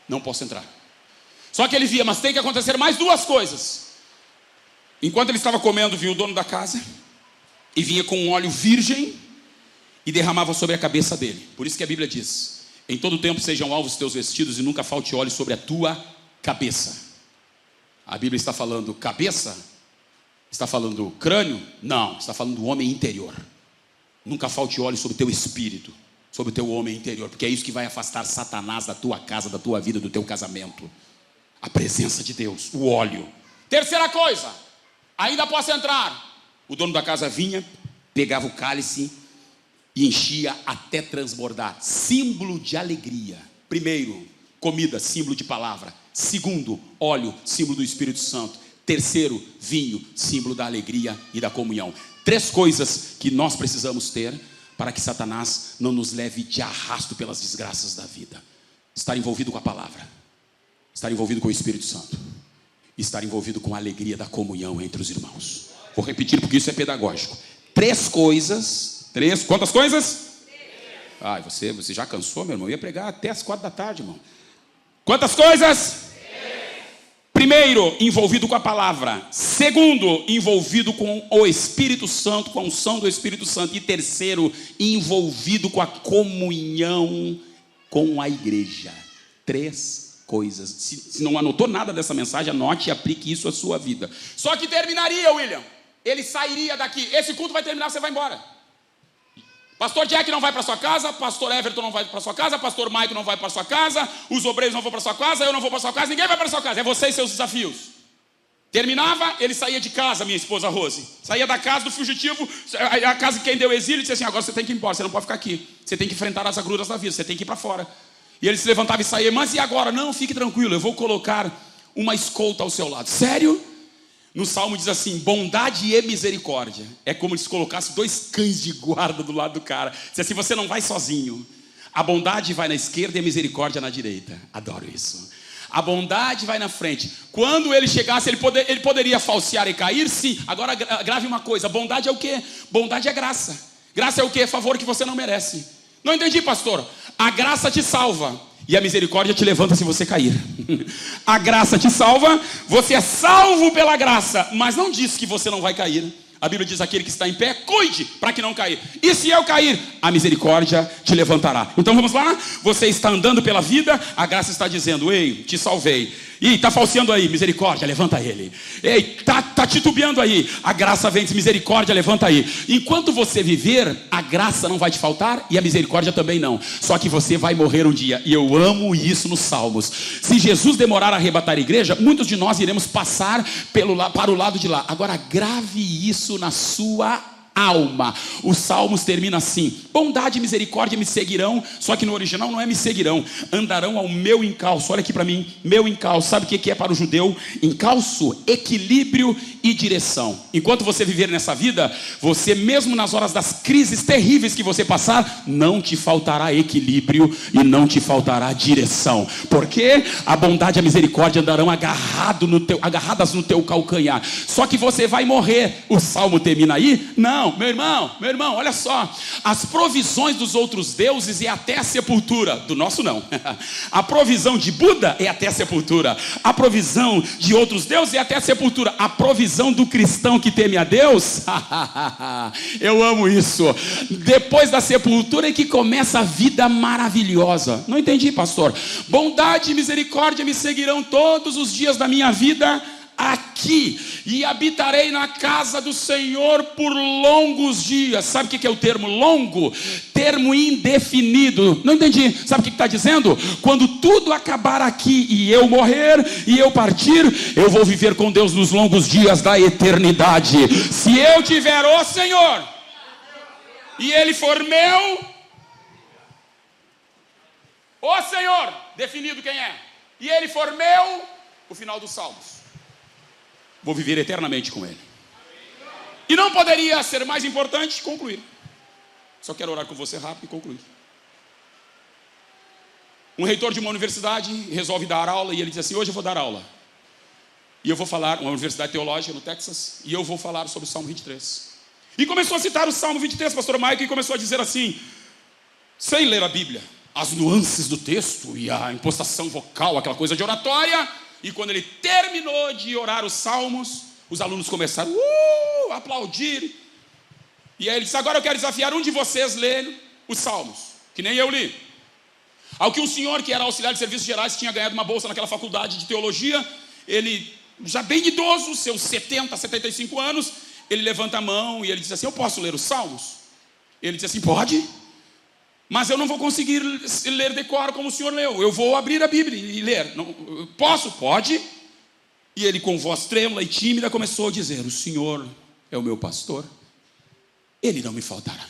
Não posso entrar. Só que ele via, mas tem que acontecer mais duas coisas. Enquanto ele estava comendo, vinha o dono da casa e vinha com um óleo virgem e derramava sobre a cabeça dele. Por isso que a Bíblia diz: em todo tempo sejam alvos os teus vestidos e nunca falte óleo sobre a tua cabeça. A Bíblia está falando cabeça? Está falando crânio? Não, está falando do homem interior. Nunca falte óleo sobre o teu espírito, sobre o teu homem interior, porque é isso que vai afastar Satanás da tua casa, da tua vida, do teu casamento. A presença de Deus, o óleo. Terceira coisa, ainda posso entrar. O dono da casa vinha, pegava o cálice e enchia até transbordar. Símbolo de alegria. Primeiro, comida, símbolo de palavra. Segundo, óleo, símbolo do Espírito Santo. Terceiro, vinho, símbolo da alegria e da comunhão. Três coisas que nós precisamos ter para que Satanás não nos leve de arrasto pelas desgraças da vida. Estar envolvido com a palavra, estar envolvido com o Espírito Santo, estar envolvido com a alegria da comunhão entre os irmãos. Vou repetir porque isso é pedagógico. Três coisas. Quantas coisas? Ai, você já cansou, meu irmão? Eu ia pregar até as 4 da tarde, irmão. Quantas coisas? Primeiro, envolvido com a palavra. Segundo, envolvido com o Espírito Santo, com a unção do Espírito Santo. E terceiro, envolvido com a comunhão com a igreja. Três coisas. Se não anotou nada dessa mensagem, anote e aplique isso à sua vida. Só que terminaria, William. Ele sairia daqui. Esse culto vai terminar, você vai embora. Pastor Jack não vai para sua casa, pastor Everton não vai para sua casa, pastor Mike não vai para sua casa, os obreiros não vão para sua casa, eu não vou para sua casa, ninguém vai para sua casa, é você e seus desafios. Terminava, ele saía de casa, minha esposa Rose, saía da casa do fugitivo, a casa de quem deu exílio, e disse assim: agora você tem que ir embora, você não pode ficar aqui, você tem que enfrentar as agruras da vida, você tem que ir para fora. E ele se levantava e saía: mas e agora? Não, fique tranquilo, eu vou colocar uma escolta ao seu lado. Sério? No Salmo diz assim: bondade e misericórdia. É como se colocasse 2 cães de guarda do lado do cara. Diz assim: você não vai sozinho. A bondade vai na esquerda e a misericórdia na direita. Adoro isso. A bondade vai na frente. Quando ele chegasse, ele poderia falsear e cair? Sim. Agora grave uma coisa: bondade é o quê? Bondade é graça. Graça é o quê? É favor que você não merece. Não entendi, pastor. A graça te salva e a misericórdia te levanta se você cair. A graça te salva, você é salvo pela graça, mas não diz que você não vai cair. A Bíblia diz: aquele que está em pé, cuide para que não cair. E se eu cair, a misericórdia te levantará. Então vamos lá? Você está andando pela vida, a graça está dizendo: ei, te salvei. Ih, está falseando aí, misericórdia, levanta ele. Ei, tá titubeando aí, a graça vem, misericórdia, levanta aí. Enquanto você viver, a graça não vai te faltar e a misericórdia também não. Só que você vai morrer um dia, e eu amo isso nos Salmos. Se Jesus demorar a arrebatar a igreja, muitos de nós iremos passar para o lado de lá. Agora grave isso na sua alma. Os Salmos terminam assim: bondade e misericórdia me seguirão. Só que no original não é me seguirão, andarão ao meu encalço. Olha aqui para mim, meu encalço. Sabe o que é para o judeu? Encalço, equilíbrio e direção. Enquanto você viver nessa vida, você mesmo nas horas das crises terríveis que você passar, não te faltará equilíbrio e não te faltará direção. Porque a bondade e a misericórdia andarão agarradas no teu calcanhar. Só que você vai morrer. O Salmo termina aí? Não. Meu irmão, olha só. As provisões dos outros deuses é até a sepultura. Do nosso não. A provisão de Buda é até a sepultura. A provisão de outros deuses é até a sepultura. A provisão do cristão que teme a Deus, eu amo isso. Depois da sepultura é que começa a vida maravilhosa. Não entendi, pastor. Bondade e misericórdia me seguirão todos os dias da minha vida aqui, e habitarei na casa do Senhor por longos dias. Sabe o que é o termo longo? Termo indefinido. Não entendi. Sabe o que está dizendo? Quando tudo acabar aqui e eu morrer e eu partir, eu vou viver com Deus nos longos dias da eternidade. Se eu tiver o Senhor e Ele for meu, o Senhor, definido quem é, e Ele for meu, o final dos Salmos, vou viver eternamente com Ele. E não poderia ser mais importante concluir. Só quero orar com você rápido e concluir. Um reitor de uma universidade resolve dar aula, e ele diz assim: hoje eu vou dar aula. E eu vou falar, uma universidade teológica no Texas, e eu vou falar sobre o Salmo 23. E começou a citar o Salmo 23, pastor Mike, e começou a dizer assim, sem ler a Bíblia: as nuances do texto e a impostação vocal, aquela coisa de oratória. E quando ele terminou de orar os salmos, os alunos começaram a aplaudir. E aí ele disse: agora eu quero desafiar um de vocês ler os salmos, que nem eu li. Ao que um senhor que era auxiliar de serviços gerais, tinha ganhado uma bolsa naquela faculdade de teologia, ele, já bem idoso, seus 70, 75 anos, ele levanta a mão e ele diz assim: eu posso ler os salmos? Ele diz assim: pode, mas eu não vou conseguir ler decoro como o senhor leu, eu vou abrir a Bíblia e ler. Não, posso? Pode. E ele, com voz trêmula e tímida, começou a dizer: o Senhor é o meu pastor, ele não me faltará.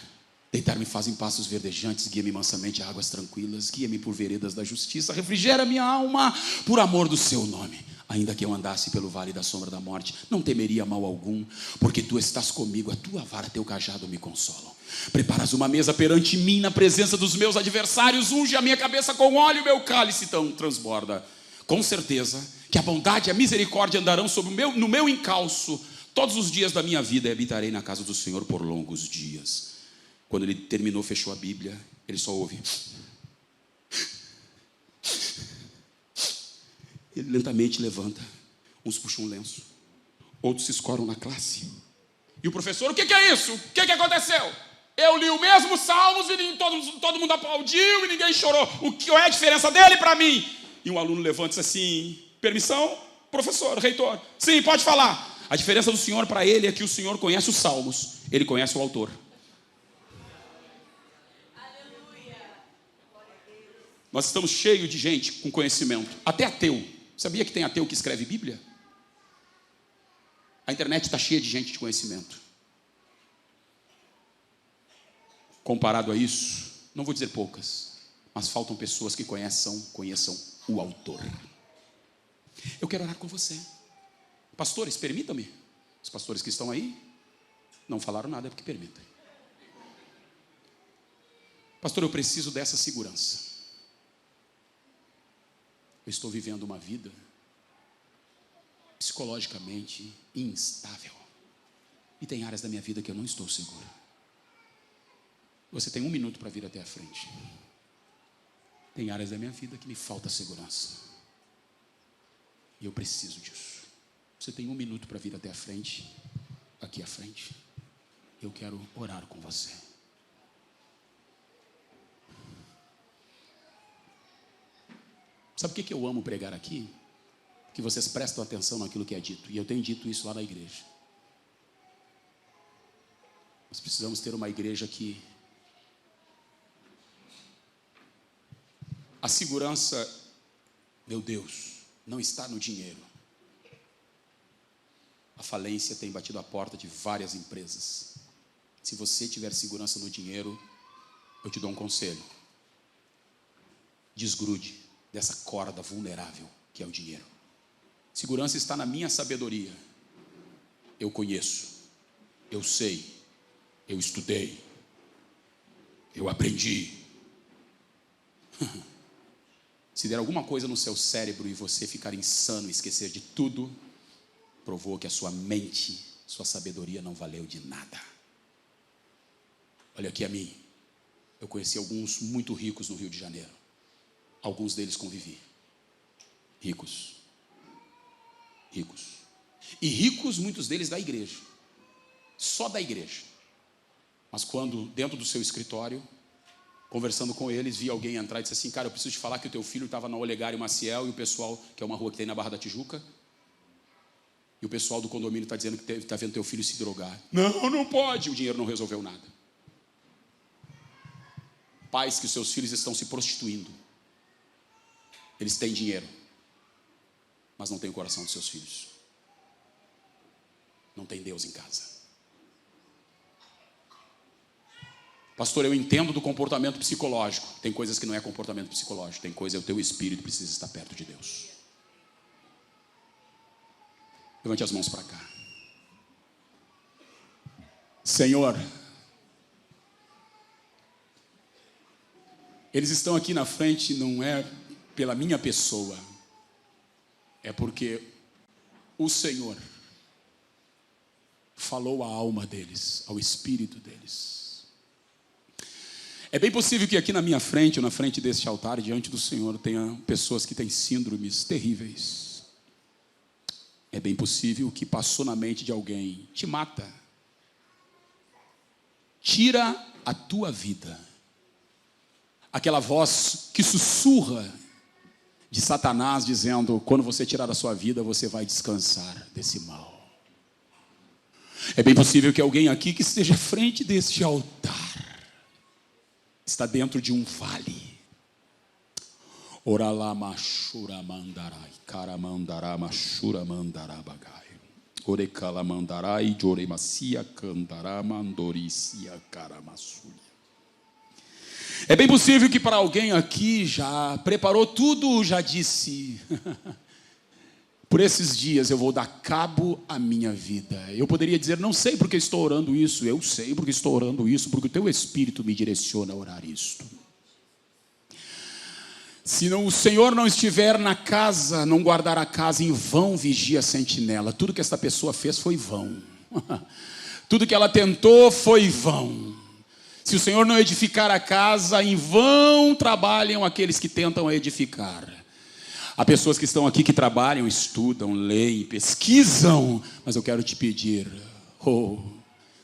Deitar-me faz em pastos verdejantes, guia-me mansamente a águas tranquilas, guia-me por veredas da justiça, refrigera minha alma por amor do seu nome. Ainda que eu andasse pelo vale da sombra da morte, não temeria mal algum, porque tu estás comigo, a tua vara, teu cajado me consolam. Preparas uma mesa perante mim na presença dos meus adversários, unge a minha cabeça com óleo, meu cálice tão transborda. Com certeza que a bondade e a misericórdia andarão no meu encalço todos os dias da minha vida, e habitarei na casa do Senhor por longos dias. Quando ele terminou, fechou a Bíblia, ele só ouve. Ele lentamente levanta. Uns puxam um lenço, outros se escoram na classe. E o professor: o que é isso? O que aconteceu? Eu li o mesmo Salmos e todo mundo aplaudiu e ninguém chorou. Qual é a diferença dele para mim? E um aluno levanta-se assim: permissão, professor, reitor? Sim, pode falar. A diferença do senhor para ele é que o senhor conhece os Salmos, ele conhece o autor. Nós estamos cheios de gente com conhecimento, até ateu. Sabia que tem ateu que escreve Bíblia? A internet está cheia de gente de conhecimento. Comparado a isso, não vou dizer poucas, mas faltam pessoas que conheçam o autor. Eu quero orar com você. Pastores, permitam-me. Os pastores que estão aí não falaram nada, é porque permitem. Pastor, eu preciso dessa segurança. Eu estou vivendo uma vida psicologicamente instável. E tem áreas da minha vida que eu não estou seguro. Você tem 1 minuto para vir até a frente. Tem áreas da minha vida que me falta segurança. E eu preciso disso. Você tem 1 minuto para vir até a frente. Aqui à frente. Eu quero orar com você. Sabe o que eu amo pregar aqui? Que vocês prestam atenção naquilo que é dito. E eu tenho dito isso lá na igreja. Nós precisamos ter uma igreja que a segurança, meu Deus, não está no dinheiro. A falência tem batido a porta de várias empresas. Se você tiver segurança no dinheiro, eu te dou um conselho: desgrude dessa corda vulnerável que é o dinheiro. Segurança está na minha sabedoria. Eu conheço, eu sei, eu estudei, eu aprendi. Se der alguma coisa no seu cérebro e você ficar insano e esquecer de tudo, provou que a sua mente, sua sabedoria não valeu de nada. Olha aqui a mim. Eu conheci alguns muito ricos no Rio de Janeiro. Alguns deles convivi. Ricos. E ricos, muitos deles da igreja. Só da igreja. Mas quando, dentro do seu escritório, conversando com eles, vi alguém entrar e disse assim: cara, eu preciso te falar que o teu filho estava na Olegário Maciel, e o pessoal, que é uma rua que tem na Barra da Tijuca, e o pessoal do condomínio está dizendo que está vendo teu filho se drogar. Não pode. O dinheiro não resolveu nada. Pais que os seus filhos estão se prostituindo. Eles têm dinheiro, mas não têm o coração dos seus filhos. Não tem Deus em casa. Pastor, eu entendo do comportamento psicológico. Tem coisas que não é comportamento psicológico. Tem coisa, o teu espírito precisa estar perto de Deus. Levante as mãos para cá. Senhor, eles estão aqui na frente não é pela minha pessoa, é porque o Senhor falou à alma deles, ao espírito deles. É bem possível que aqui na minha frente, ou na frente deste altar, diante do Senhor, tenha pessoas que têm síndromes terríveis. É bem possível que passou na mente de alguém: te mata, tira a tua vida. Aquela voz que sussurra de Satanás dizendo: quando você tirar a sua vida, você vai descansar desse mal. É bem possível que alguém aqui que esteja à frente deste altar está dentro de um vale. Oralamashura mandarai, karamandará mashura mandará bagai. Orecala mandarai, joremacia candará mandoricia karamassuria. É bem possível que para alguém aqui já preparou tudo, já disse: por esses dias eu vou dar cabo à minha vida. Eu poderia dizer: não sei porque estou orando isso. Eu sei porque estou orando isso, porque o teu Espírito me direciona a orar isto. Se não, o Senhor não estiver na casa, não guardar a casa, em vão vigia a sentinela. Tudo que esta pessoa fez foi vão. Tudo que ela tentou foi vão. Se o Senhor não edificar a casa, em vão trabalham aqueles que tentam edificar. Há pessoas que estão aqui que trabalham, estudam, leem, pesquisam, mas eu quero te pedir: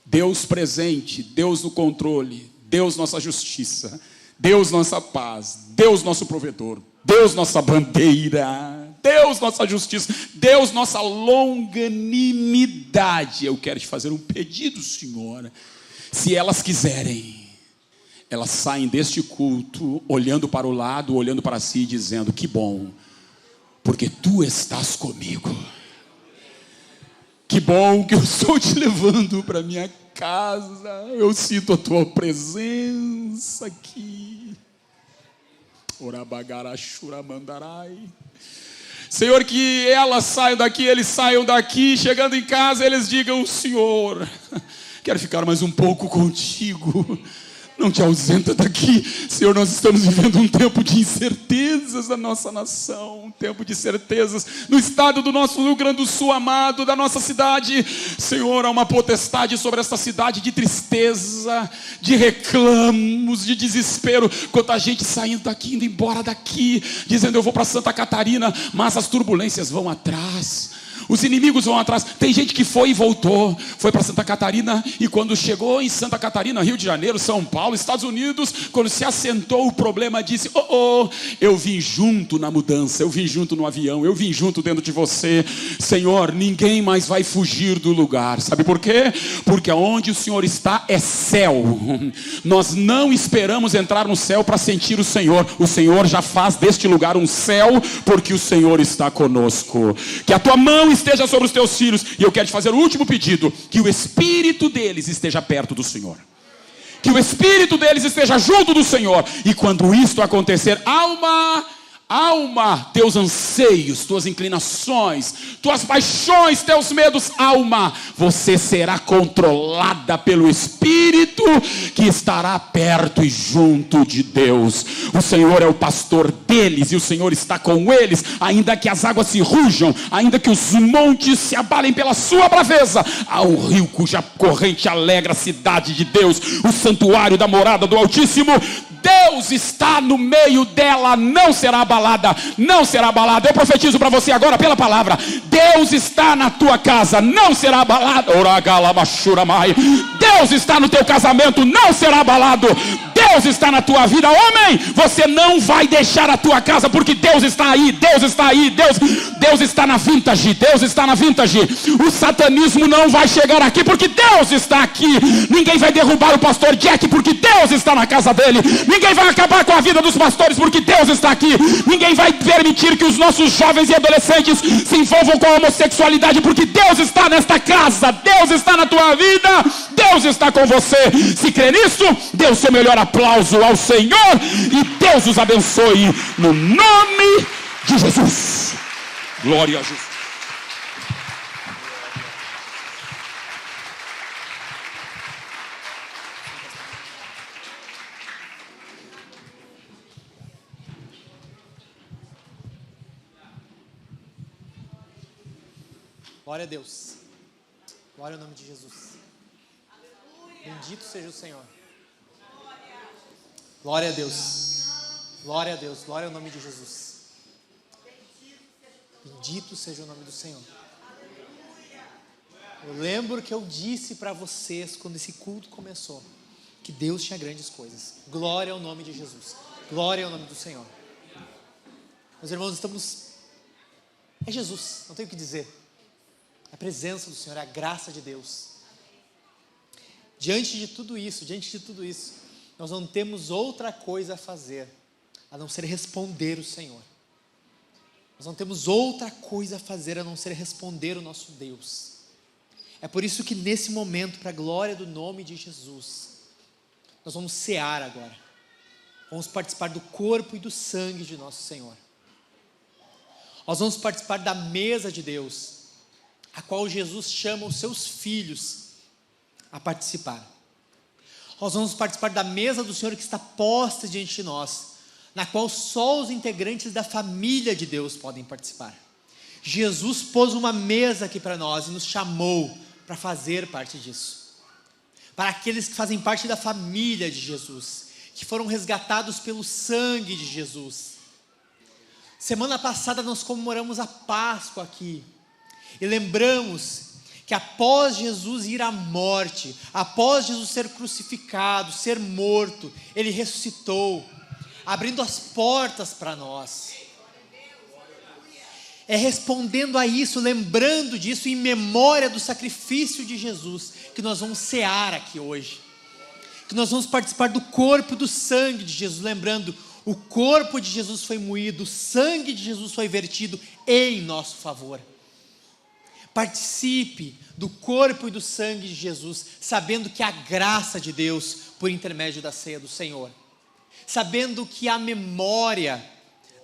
Deus presente, Deus no controle, Deus nossa justiça, Deus nossa paz, Deus nosso provedor, Deus nossa bandeira, Deus nossa justiça, Deus nossa longanimidade. Eu quero te fazer um pedido, Senhor. Se elas quiserem, elas saem deste culto olhando para o lado, olhando para si, dizendo: que bom, porque tu estás comigo. Que bom que eu estou te levando para minha casa. Eu sinto a tua presença aqui. Orabagaraxuramandarai. Senhor, que elas saiam daqui, eles saiam daqui, chegando em casa, eles digam: Senhor, quero ficar mais um pouco contigo. Não te ausenta daqui. Senhor, nós estamos vivendo um tempo de incertezas na nossa nação, um tempo de certezas no estado do nosso Rio Grande do Sul amado, da nossa cidade. Senhor, há uma potestade sobre essa cidade de tristeza, de reclamos, de desespero. Quanta gente saindo daqui, indo embora daqui, dizendo: eu vou para Santa Catarina, mas as turbulências vão atrás. Os inimigos vão atrás. Tem gente que foi e voltou. Foi para Santa Catarina, e quando chegou em Santa Catarina, Rio de Janeiro, São Paulo, Estados Unidos, quando se assentou o problema, disse: eu vim junto na mudança, eu vim junto no avião, eu vim junto dentro de você. Senhor, ninguém mais vai fugir do lugar. Sabe por quê? Porque onde o Senhor está é céu. Nós não esperamos entrar no céu para sentir o Senhor. O Senhor já faz deste lugar um céu, porque o Senhor está conosco. Que a tua mão esteja sobre os teus filhos. E eu quero te fazer o último pedido: que o Espírito deles esteja perto do Senhor, que o Espírito deles esteja junto do Senhor. E quando isto acontecer, alma, teus anseios, tuas inclinações, tuas paixões, teus medos, alma, você será controlada pelo Espírito que estará perto e junto de Deus. O Senhor é o pastor deles, e o Senhor está com eles. Ainda que as águas se rujam, ainda que os montes se abalem pela sua braveza, há um rio cuja corrente alegra a cidade de Deus, o santuário da morada do Altíssimo. Deus está no meio dela, não será abalada, não será abalada. Eu profetizo para você agora pela palavra: Deus está na tua casa, não será abalada. Deus está no teu casamento, não será abalado. Deus está na tua vida, homem. Você não vai deixar a tua casa, porque Deus está aí, Deus está aí, Deus está na Vintage, Deus está na Vintage. O satanismo não vai chegar aqui, porque Deus está aqui. Ninguém vai derrubar o pastor Jack, porque Deus está na casa dele. Ninguém vai acabar com a vida dos pastores, porque Deus está aqui. Ninguém vai permitir que os nossos jovens e adolescentes se envolvam com a homossexualidade, porque Deus está nesta casa, Deus está na tua vida, Deus está com você. Se crê nisso, dê o seu melhor aplauso ao Senhor, e Deus os abençoe no nome de Jesus. Glória a Jesus. Glória a Deus. Glória ao nome de Jesus. Bendito seja o Senhor. Glória a Deus. Glória a Deus. Glória ao nome de Jesus. Bendito seja o nome do Senhor. Eu lembro que eu disse para vocês, quando esse culto começou, que Deus tinha grandes coisas. Glória ao nome de Jesus. Glória ao nome do Senhor. Meus irmãos, é Jesus, não tenho o que dizer. A presença do Senhor, a graça de Deus. Diante de tudo isso, nós não temos outra coisa a fazer, a não ser responder o Senhor. Nós não temos outra coisa a fazer, a não ser responder o nosso Deus. É por isso que nesse momento, para a glória do nome de Jesus, nós vamos cear agora. Vamos participar do corpo e do sangue de nosso Senhor. Nós vamos participar da mesa de Deus, a qual Jesus chama os seus filhos a participar. Nós vamos participar da mesa do Senhor que está posta diante de nós, na qual só os integrantes da família de Deus podem participar. Jesus pôs uma mesa aqui para nós e nos chamou para fazer parte disso. Para aqueles que fazem parte da família de Jesus, que foram resgatados pelo sangue de Jesus. Semana passada nós comemoramos a Páscoa aqui e lembramos que após Jesus ir à morte, após Jesus ser crucificado, ser morto, Ele ressuscitou, abrindo as portas para nós. É respondendo a isso, lembrando disso, em memória do sacrifício de Jesus, que nós vamos cear aqui hoje. Que nós vamos participar do corpo e do sangue de Jesus, lembrando, o corpo de Jesus foi moído, o sangue de Jesus foi vertido em nosso favor. Participe do corpo e do sangue de Jesus, sabendo que a graça de Deus, por intermédio da ceia do Senhor, sabendo que a memória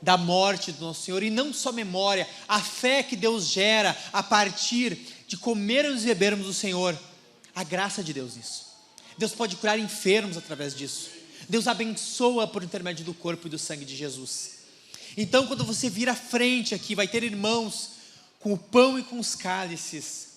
da morte do nosso Senhor, e não só memória, a fé que Deus gera a partir de comermos e bebermos do Senhor, a graça de Deus nisso. Deus pode curar enfermos através disso. Deus abençoa por intermédio do corpo e do sangue de Jesus. Então, quando você vir à frente aqui, vai ter irmãos com o pão e com os cálices.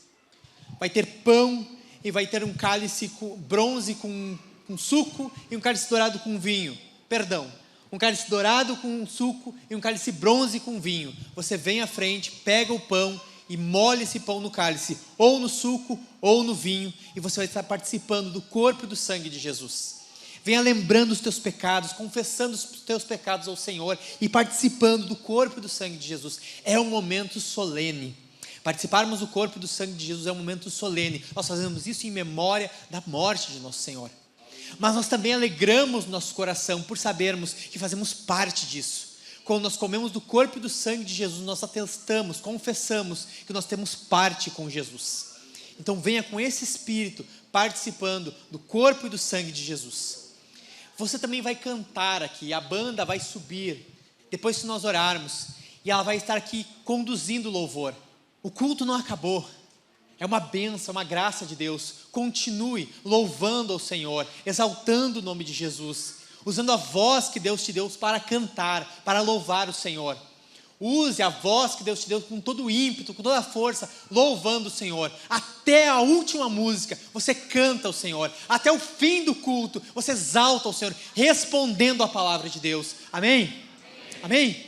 Vai ter pão e vai ter um cálice bronze com suco e um cálice dourado com vinho. Perdão, um cálice dourado com suco e um cálice bronze com vinho. Você vem à frente, pega o pão e molha esse pão no cálice, ou no suco, ou no vinho, e você vai estar participando do corpo e do sangue de Jesus. Venha lembrando os teus pecados, confessando os teus pecados ao Senhor e participando do corpo e do sangue de Jesus. É um momento solene. Participarmos do corpo e do sangue de Jesus é um momento solene. Nós fazemos isso em memória da morte de nosso Senhor. Mas nós também alegramos nosso coração por sabermos que fazemos parte disso. Quando nós comemos do corpo e do sangue de Jesus, nós atestamos, confessamos que nós temos parte com Jesus. Então venha com esse espírito participando do corpo e do sangue de Jesus. Você também vai cantar aqui, a banda vai subir, depois que nós orarmos, e ela vai estar aqui conduzindo o louvor. O culto não acabou, é uma bênção, uma graça de Deus. Continue louvando ao Senhor, exaltando o nome de Jesus, usando a voz que Deus te deu para cantar, para louvar o Senhor. Use a voz que Deus te deu com todo o ímpeto, com toda a força, louvando o Senhor. Até a última música, você canta ao Senhor. Até o fim do culto, você exalta ao Senhor, respondendo a palavra de Deus. Amém? Amém?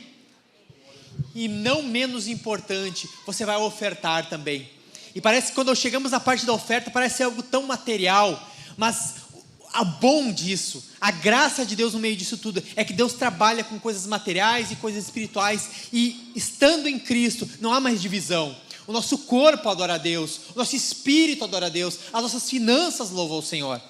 E não menos importante, você vai ofertar também. E parece que quando chegamos na parte da oferta, parece ser algo tão material, mas a bom disso, a graça de Deus no meio disso tudo, é que Deus trabalha com coisas materiais e coisas espirituais, e estando em Cristo, não há mais divisão. O nosso corpo adora a Deus, o nosso espírito adora a Deus, as nossas finanças louvam o Senhor.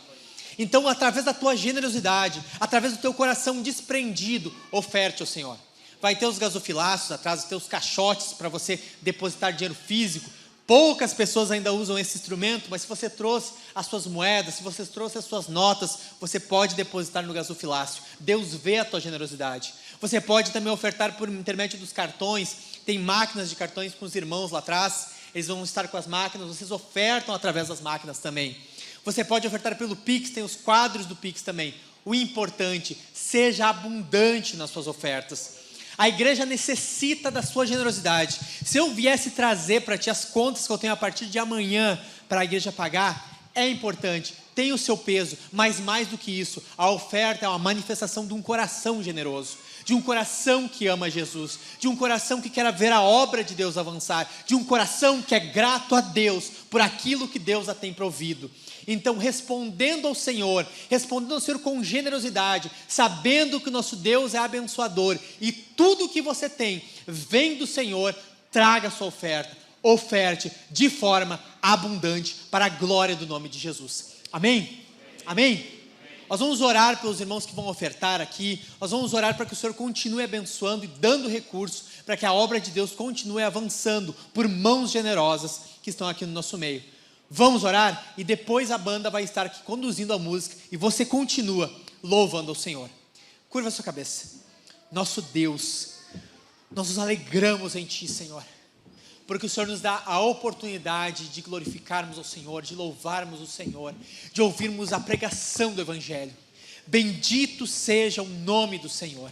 Então, através da tua generosidade, através do teu coração desprendido, oferte ao Senhor. Vai ter os gasofilácios atrás, vai ter os caixotes para você depositar dinheiro físico. Poucas pessoas ainda usam esse instrumento, mas se você trouxe as suas moedas, se você trouxe as suas notas, você pode depositar no gasofilácio. Deus vê a tua generosidade. Você pode também ofertar por intermédio dos cartões. Tem máquinas de cartões com os irmãos lá atrás. Eles vão estar com as máquinas, vocês ofertam através das máquinas também. Você pode ofertar pelo Pix, tem os quadros do Pix também. O importante, seja abundante nas suas ofertas. A igreja necessita da sua generosidade. Se eu viesse trazer para ti as contas que eu tenho a partir de amanhã para a igreja pagar, é importante. tem o seu peso, mas mais do que isso, a oferta é uma manifestação de um coração generoso, de um coração que ama Jesus, de um coração que quer ver a obra de Deus avançar, de um coração que é grato a Deus por aquilo que Deus a tem provido. Então, respondendo ao Senhor com generosidade, sabendo que o nosso Deus é abençoador e tudo que você tem vem do Senhor, traga a sua oferta, oferte de forma abundante para a glória do nome de Jesus. Amém? Amém? Nós vamos orar pelos irmãos que vão ofertar aqui, nós vamos orar para que o Senhor continue abençoando e dando recursos, para que a obra de Deus continue avançando por mãos generosas que estão aqui no nosso meio. Vamos orar e depois a banda vai estar aqui conduzindo a música e você continua louvando ao Senhor. Curva a sua cabeça. Nosso Deus, nós nos alegramos em Ti, Senhor, porque o Senhor nos dá a oportunidade de glorificarmos ao Senhor, de louvarmos o Senhor, de ouvirmos a pregação do Evangelho. Bendito seja o nome do Senhor.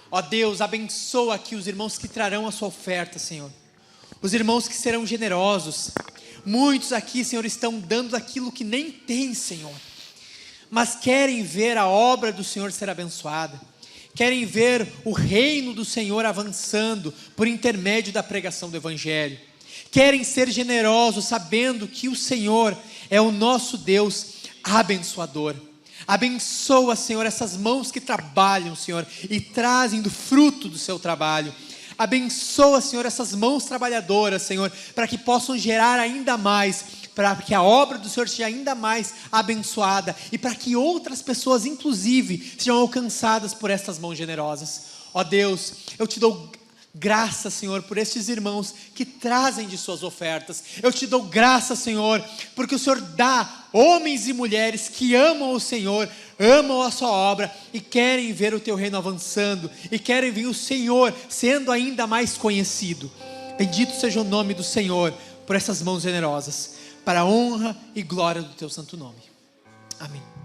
Ó Deus, abençoa aqui os irmãos que trarão a sua oferta, Senhor. Os irmãos que serão generosos. Muitos aqui, Senhor, estão dando aquilo que nem tem, Senhor, mas querem ver a obra do Senhor ser abençoada, querem ver o reino do Senhor avançando por intermédio da pregação do Evangelho, querem ser generosos sabendo que o Senhor é o nosso Deus abençoador. Abençoa, Senhor, essas mãos que trabalham, Senhor, e trazem do fruto do seu trabalho. Abençoa, Senhor, essas mãos trabalhadoras, Senhor, para que possam gerar ainda mais, para que a obra do Senhor seja ainda mais abençoada e para que outras pessoas, inclusive, sejam alcançadas por estas mãos generosas. Ó Deus, eu te dou graça, Senhor, por estes irmãos que trazem de suas ofertas. Eu te dou graça, Senhor, porque o Senhor dá homens e mulheres que amam o Senhor, amam a sua obra e querem ver o teu reino avançando e querem ver o Senhor sendo ainda mais conhecido. Bendito seja o nome do Senhor por essas mãos generosas, para a honra e glória do teu santo nome. Amém.